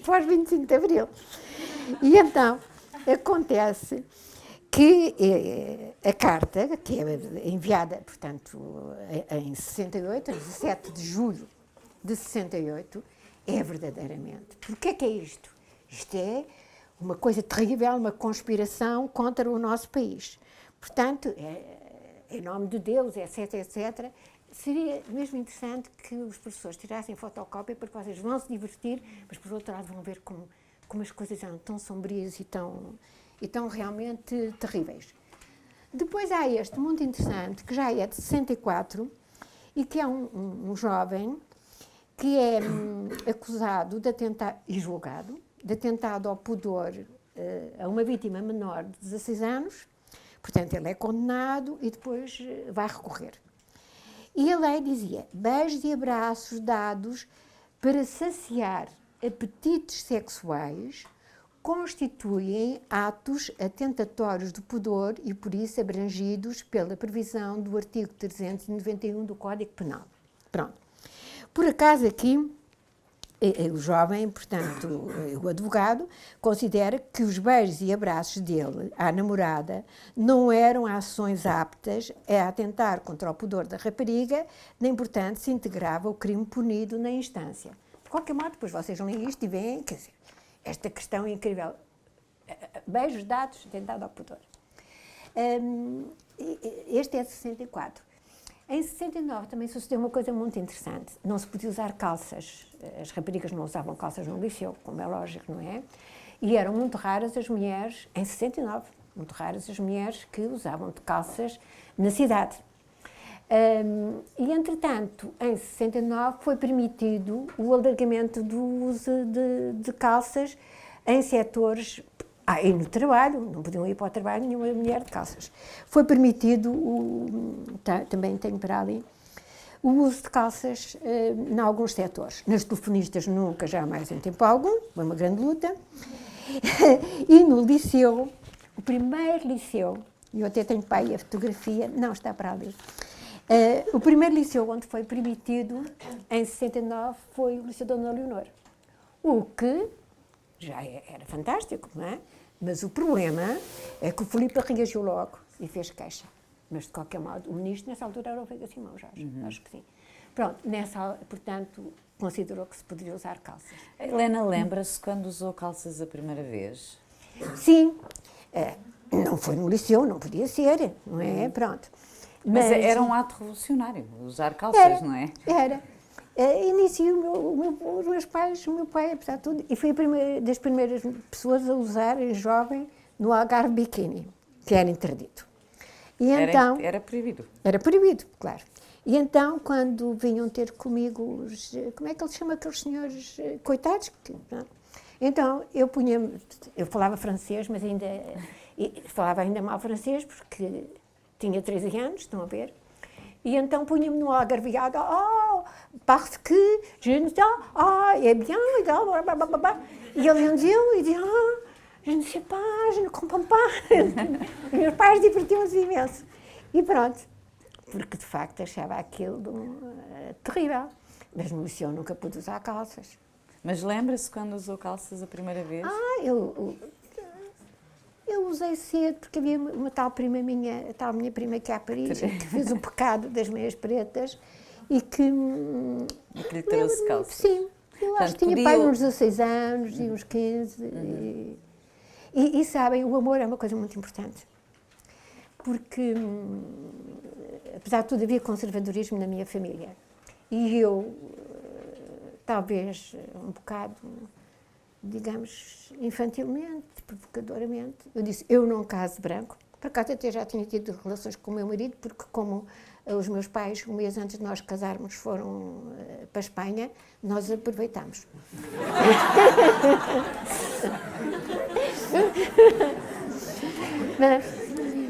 Speaker 3: pós 25 de Abril. E então, acontece que a carta, que é enviada, portanto, em 68, a 17 de julho de 68, é verdadeiramente. Porquê que é isto? Isto é uma coisa terrível, uma conspiração contra o nosso país. Portanto, em nome de Deus, etc, etc. Seria mesmo interessante que os professores tirassem fotocópia, porque vocês vão se divertir, mas por outro lado vão ver como as coisas eram tão sombrias e tão realmente terríveis. Depois há este muito interessante, que já é de 64, e que é um jovem que é acusado de atentado e julgado de atentado ao pudor a uma vítima menor de 16 anos. Portanto, ele é condenado e depois vai recorrer. E a lei dizia: beijos e abraços dados para saciar apetites sexuais constituem atos atentatórios do pudor e, por isso, abrangidos pela previsão do artigo 391 do Código Penal. Pronto. Por acaso, aqui, o jovem, portanto, o advogado, considera que os beijos e abraços dele à namorada não eram ações aptas a atentar contra o pudor da rapariga, nem, portanto, se integrava o crime punido na instância. De qualquer modo, depois vocês leem isto e veem, quer dizer, esta questão incrível. Beijos dados, atentado ao pudor. Este é de 64. Em 69 também sucedeu uma coisa muito interessante. Não se podia usar calças. As raparigas não usavam calças no liceu, como é lógico, não é? E eram muito raras as mulheres, em 69, muito raras as mulheres que usavam de calças na cidade. E, entretanto, em 69 foi permitido o alargamento do uso de calças em setores. E no trabalho, não podiam ir para o trabalho nenhuma mulher de calças. Foi permitido, também tenho para ali, o uso de calças em alguns setores. Nas telefonistas nunca, jamais em tempo algum, foi uma grande luta. E no liceu, o primeiro liceu, e eu até tenho para aí a fotografia, não está para ali. O primeiro liceu onde foi permitido, em 69, foi o Liceu Dona Leonor. O que já era fantástico, não é? Mas o problema é que o Filipe reagiu logo e fez queixa. Mas, de qualquer modo, o ministro, nessa altura, era o Veiga Simão, já acho que sim. Pronto, portanto, considerou que se poderia usar calças.
Speaker 2: A Helena lembra-se quando usou calças a primeira vez?
Speaker 3: Sim, não foi no liceu, não podia ser, não é? Pronto.
Speaker 2: Mas era um ato revolucionário, usar calças, não é?
Speaker 3: Era. Iniciou os meus pais, o meu pai, apesar de tudo, e foi das primeiras pessoas a usar, jovem, no Algarve biquíni, que era interdito. E então,
Speaker 2: era proibido?
Speaker 3: Era proibido, claro. E então, quando vinham ter comigo como é que eles chamam aqueles senhores coitados? Então, eu falava francês, mas falava ainda mal francês, porque tinha 13 anos, estão a ver? E então punha-me no algarviado, parce que je ne sais, é bien, e eles diziam, je ne sais pas, je ne comprends pas. Os meus pais divertiam-se imenso. E pronto, porque de facto achava aquilo terrível. Mas no liceu nunca pude usar calças.
Speaker 2: Mas lembra-se quando usou calças a primeira vez?
Speaker 3: Eu usei cedo, porque havia uma tal prima minha, a tal minha prima que é a Paris, que fez o pecado das meias pretas e que
Speaker 2: lhe trouxe calças.
Speaker 3: Sim, eu acho que tinha pai uns 16 anos e uns 15. E sabem, o amor é uma coisa muito importante. Porque, apesar de tudo, havia conservadorismo na minha família. E eu, talvez um bocado, digamos, infantilmente, provocadoramente, eu disse, eu não caso branco. Por acaso até já tinha tido relações com o meu marido, porque como os meus pais, um mês antes de nós casarmos, foram para a Espanha, nós aproveitámos.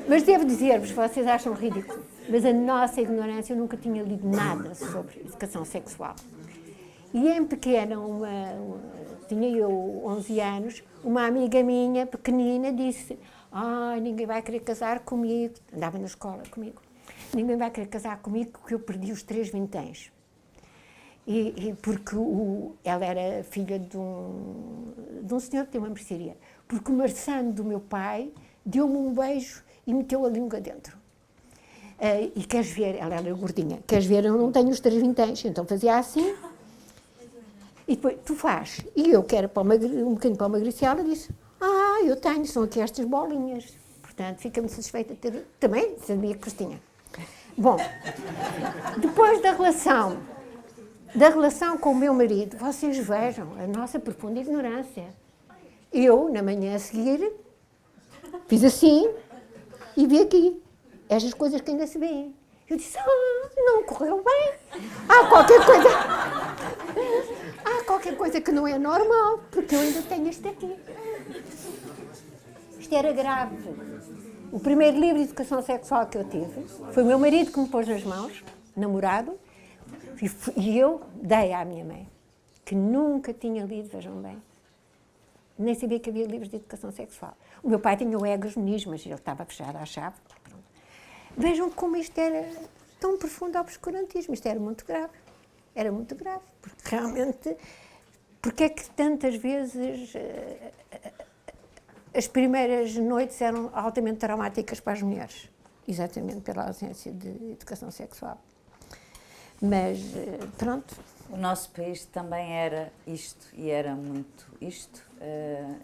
Speaker 3: Mas devo dizer-vos, vocês acham ridículo, mas a nossa ignorância, eu nunca tinha lido nada sobre educação sexual. E em pequena, tinha eu 11 anos, uma amiga minha, pequenina, disse, ninguém vai querer casar comigo, andava na escola comigo, ninguém vai querer casar comigo porque eu perdi os 3 vinténs. E porque ela era filha de um senhor que tem uma mercearia. Porque o marçano do meu pai deu-me um beijo e meteu a língua dentro. E queres ver, ela era gordinha, queres ver, eu não tenho os 3 vinténs, então fazia assim. E depois, tu faz. E eu, que era um bocadinho para emagrecer, ela disse, eu tenho, são aqui estas bolinhas. Portanto, fica-me satisfeita de ter... Também sabia que tinha. Bom, depois da relação com o meu marido, vocês vejam a nossa profunda ignorância. Eu, na manhã a seguir, fiz assim e vi aqui. Estas coisas que ainda se veem. Eu disse, não correu bem. Há qualquer coisa que não é normal, porque eu ainda tenho isto aqui. Isto era grave. O primeiro livro de educação sexual que eu tive foi o meu marido que me pôs nas mãos, namorado, e eu dei à minha mãe, que nunca tinha lido, vejam bem. Nem sabia que havia livros de educação sexual. O meu pai tinha o Egas-Muniz, mas ele estava fechado à chave. Pronto. Vejam como isto era tão profundo ao obscurantismo. Isto era muito grave. Era muito grave. Porque realmente, porque é que tantas vezes as primeiras noites eram altamente traumáticas para as mulheres? Exatamente pela ausência de educação sexual. Mas, pronto.
Speaker 2: O nosso país também era isto, e era muito isto.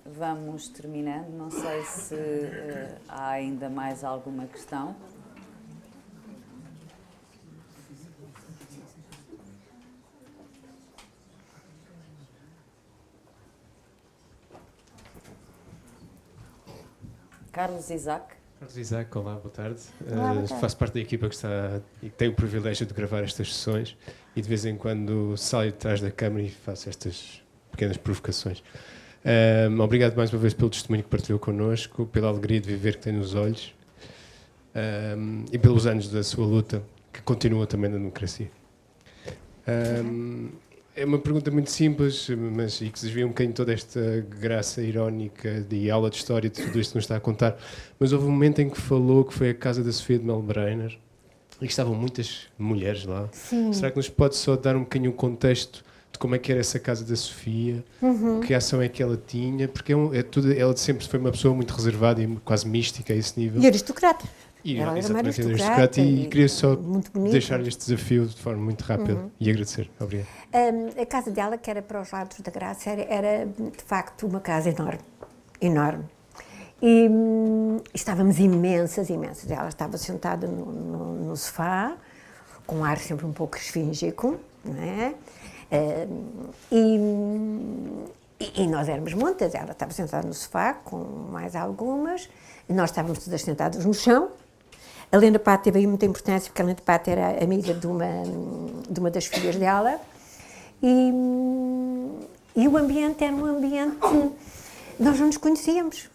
Speaker 2: Vamos terminando, não sei se há ainda mais alguma questão. Carlos Isaac.
Speaker 7: Carlos Isaac, olá, boa tarde.
Speaker 3: Olá, boa tarde.
Speaker 7: Faço parte da equipa que está e que tem o privilégio de gravar estas sessões e de vez em quando saio de trás da câmara e faço estas pequenas provocações. Obrigado mais uma vez pelo testemunho que partilhou connosco, pela alegria de viver que tem nos olhos e pelos anos da sua luta, que continua também na democracia. É uma pergunta muito simples, mas e que se desvia um bocadinho toda esta graça irónica de aula de história de tudo isto que nos está a contar. Mas houve um momento em que falou que foi a casa da Sofia de Melbrenner e que estavam muitas mulheres lá.
Speaker 3: Sim.
Speaker 7: Será que nos pode só dar um bocadinho o contexto de como é que era essa casa da Sofia? Que ação é que ela tinha? Porque ela sempre foi uma pessoa muito reservada e quase mística a esse nível.
Speaker 3: E aristocrata.
Speaker 7: E,
Speaker 3: Ela era uma
Speaker 7: exatamente,
Speaker 3: aristocrata
Speaker 7: e queria só
Speaker 3: muito bonita.
Speaker 7: deixar este desafio de forma muito rápida e agradecer. Obrigado.
Speaker 3: A casa dela, que era para os lados da Graça, era de facto uma casa enorme, enorme. E estávamos imensas. Ela estava sentada no sofá, com um ar sempre um pouco esfíngico, não é? E nós éramos muitas. Ela estava sentada no sofá, com mais algumas, e nós estávamos todas sentadas no chão. A Lena Pato teve aí muita importância, porque a Lena Pato era amiga de uma das filhas dela. E o ambiente era um ambiente... Nós não nos conhecíamos.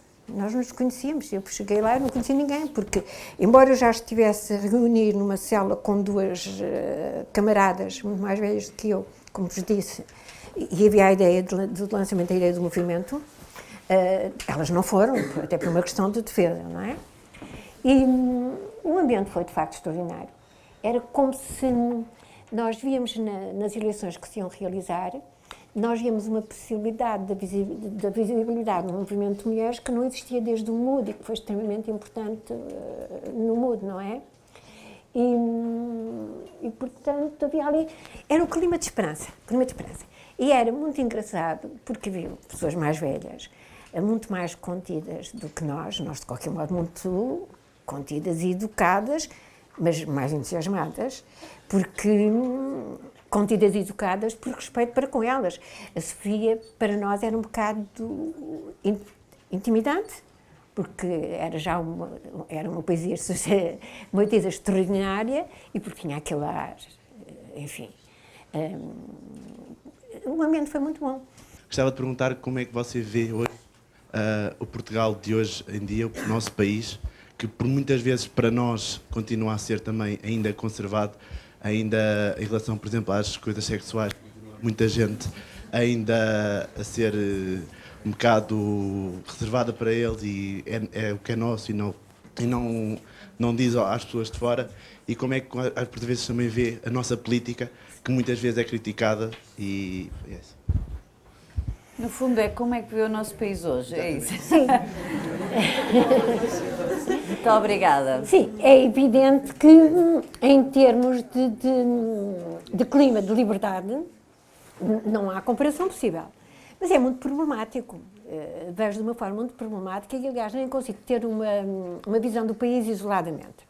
Speaker 3: Eu cheguei lá e não conhecia ninguém, porque, embora eu já estivesse a reunir numa cela com duas camaradas muito mais velhas do que eu, como vos disse, e havia a ideia do lançamento da ideia do movimento, elas não foram, até por uma questão de defesa, não é? E o ambiente foi, de facto, extraordinário. Era como se nós víamos nas eleições que se iam realizar, nós víamos uma possibilidade da visibilidade no movimento de mulheres que não existia desde o MUD e que foi extremamente importante no MUD, não é? E, portanto, havia ali... Era um clima de esperança. E era muito engraçado, porque viu pessoas mais velhas, muito mais contidas do que nós, de qualquer modo muito contidas e educadas, mas mais entusiasmadas, porque contidas e educadas por respeito para com elas. A Sofia, para nós, era um bocado intimidante, porque era uma poesia extraordinária e porque tinha aquele ar, enfim. O ambiente foi muito bom.
Speaker 8: Gostava de perguntar como é que você vê hoje o Portugal de hoje em dia, o nosso país, que por muitas vezes para nós continua a ser também ainda conservado, ainda em relação, por exemplo, às coisas sexuais, muita gente ainda a ser um bocado reservada para eles e é o que é nosso e não diz às pessoas de fora. E como é que por vezes também vê a nossa política, que muitas vezes é criticada e é isso.
Speaker 2: No fundo, é como é que vê o nosso país hoje, é isso?
Speaker 3: Sim.
Speaker 2: Muito obrigada.
Speaker 3: Sim, é evidente que em termos de clima de liberdade não há comparação possível. Mas é muito problemático. Vejo de uma forma muito problemática e, aliás, nem consigo ter uma visão do país isoladamente.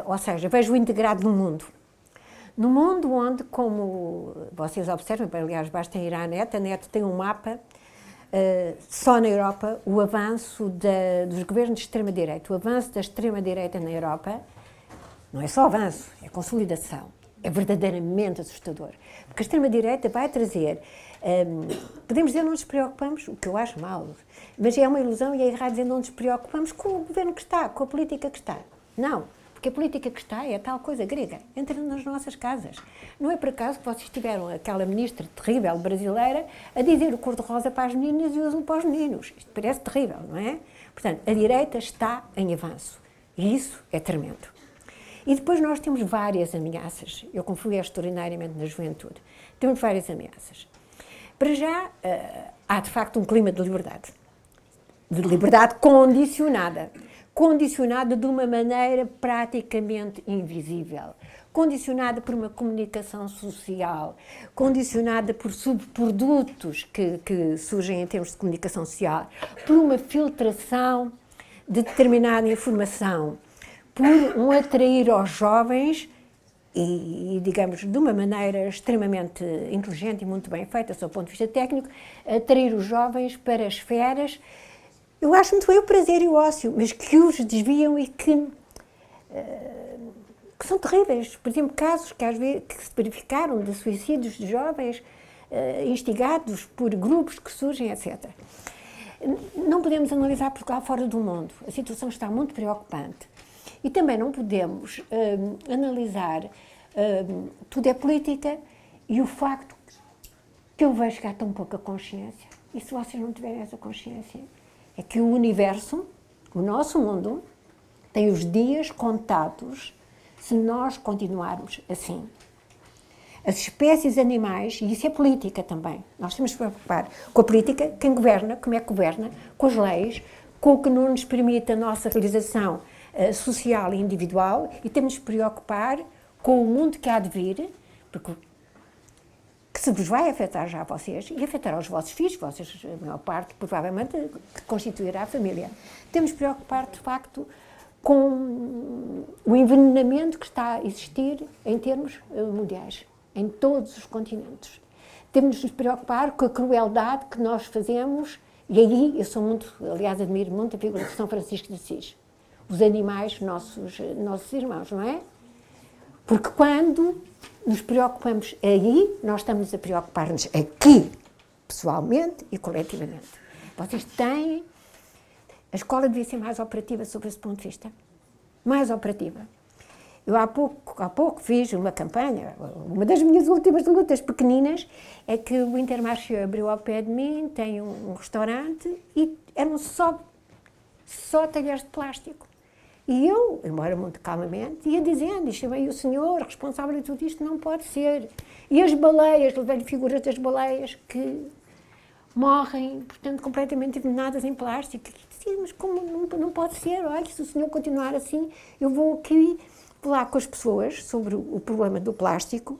Speaker 3: Ou seja, vejo-o integrado no mundo. No mundo onde, como vocês observam, aliás, basta ir à net, a net tem um mapa, só na Europa, o avanço dos governos de extrema-direita, o avanço da extrema-direita na Europa, não é só avanço, é consolidação, é verdadeiramente assustador. Porque a extrema-direita vai trazer, podemos dizer não nos preocupamos, o que eu acho mal, mas é uma ilusão e é errado dizer não nos preocupamos com o governo que está, com a política que está. Não. Porque a política que está é a tal coisa grega, entra nas nossas casas. Não é por acaso que vocês tiveram aquela ministra terrível brasileira a dizer o cor-de-rosa para as meninas e o azul para os meninos. Isto parece terrível, não é? Portanto, a direita está em avanço. E isso é tremendo. E depois nós temos várias ameaças. Eu confluí extraordinariamente na juventude. Temos várias ameaças. Para já, há de facto um clima de liberdade. De liberdade condicionada de uma maneira praticamente invisível, condicionada por uma comunicação social, condicionada por subprodutos que surgem em termos de comunicação social, por uma filtração de determinada informação, por um atrair aos jovens e, digamos, de uma maneira extremamente inteligente e muito bem feita, do ponto de vista técnico, atrair os jovens para esferas eu acho muito bem o prazer e o ócio, mas que os desviam e que são terríveis. Por exemplo, casos que às vezes que se verificaram de suicídios de jovens instigados por grupos que surgem, etc. Não podemos analisar Portugal fora do mundo. A situação está muito preocupante. E também não podemos analisar tudo é política e o facto que eu vejo que há tão pouca consciência. E se vocês não tiverem essa consciência, é que o universo, o nosso mundo, tem os dias contados se nós continuarmos assim. As espécies animais, e isso é política também, nós temos que nos preocupar com a política, quem governa, como é que governa, com as leis, com o que não nos permite a nossa realização social e individual, e temos que nos preocupar com o mundo que há de vir, porque que se vos vai afetar já a vocês e afetará os vossos filhos, vocês, a maior parte, provavelmente, que constituirá a família. Temos que nos preocupar, de facto, com o envenenamento que está a existir em termos mundiais, em todos os continentes. Temos de nos preocupar com a crueldade que nós fazemos, e aí eu sou muito, aliás, admiro muito a figura de São Francisco de Assis. Os animais, nossos irmãos, não é? Porque quando nos preocupamos aí, nós estamos a preocupar-nos aqui, pessoalmente e coletivamente. Vocês têm... A escola devia ser mais operativa sobre esse ponto de vista. Mais operativa. Eu há pouco fiz uma campanha, uma das minhas últimas lutas pequeninas, é que o Intermarché abriu ao pé de mim, tem um restaurante e eram só talheres de plástico. E eu, embora muito calmamente, ia dizendo, e chamei o senhor responsável de tudo isto, não pode ser. E as baleias, levei-lhe figuras das baleias que morrem, portanto, completamente envenenadas em plástico. Sim, mas como não pode ser? Olha, se o senhor continuar assim, eu vou aqui falar com as pessoas sobre o problema do plástico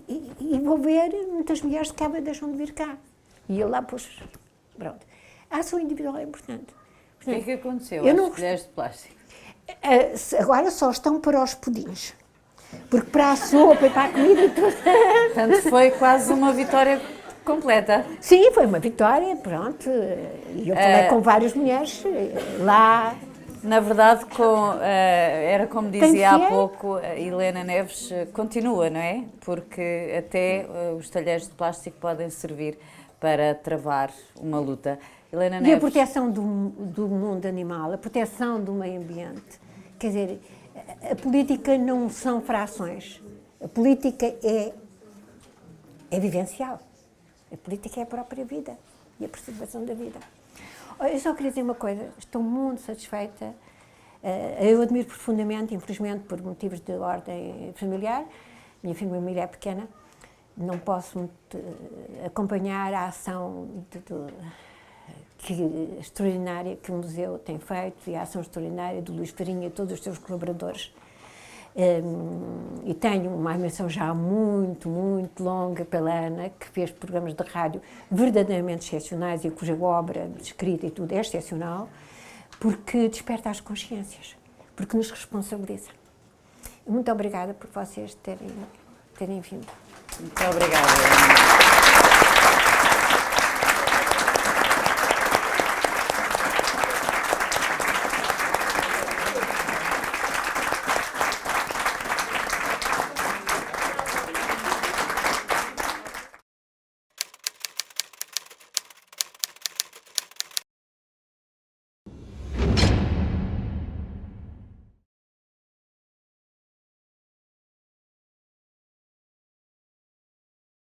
Speaker 3: e vou ver muitas mulheres de cá deixam de vir cá. E eu lá pus, pronto. A ação individual é importante.
Speaker 2: O que é que aconteceu às colheres de plástico?
Speaker 3: Agora só estão para os pudins. Porque para a sopa e para a comida e tudo.
Speaker 2: Portanto, foi quase uma vitória completa.
Speaker 3: Sim, foi uma vitória, pronto. E eu falei com várias mulheres lá.
Speaker 2: Na verdade, era como dizia há pouco, a Helena Neves continua, não é? Porque até os talheres de plástico podem servir para travar uma luta. Helena Neves.
Speaker 3: E a proteção do mundo animal, a proteção do meio ambiente. Quer dizer, a política não são frações. A política é vivencial. A política é a própria vida e a preservação da vida. Eu só queria dizer uma coisa, estou muito satisfeita. Eu admiro profundamente, infelizmente por motivos de ordem familiar, minha família é pequena, não posso acompanhar a ação extraordinária que o museu tem feito e a ação extraordinária do Luís Farinha e todos os seus colaboradores. E tenho uma admiração já muito, muito longa pela Ana, que fez programas de rádio verdadeiramente excepcionais e cuja obra de escrita e tudo é excepcional, porque desperta as consciências, porque nos responsabiliza. Muito obrigada por vocês terem vindo.
Speaker 2: Muito obrigada.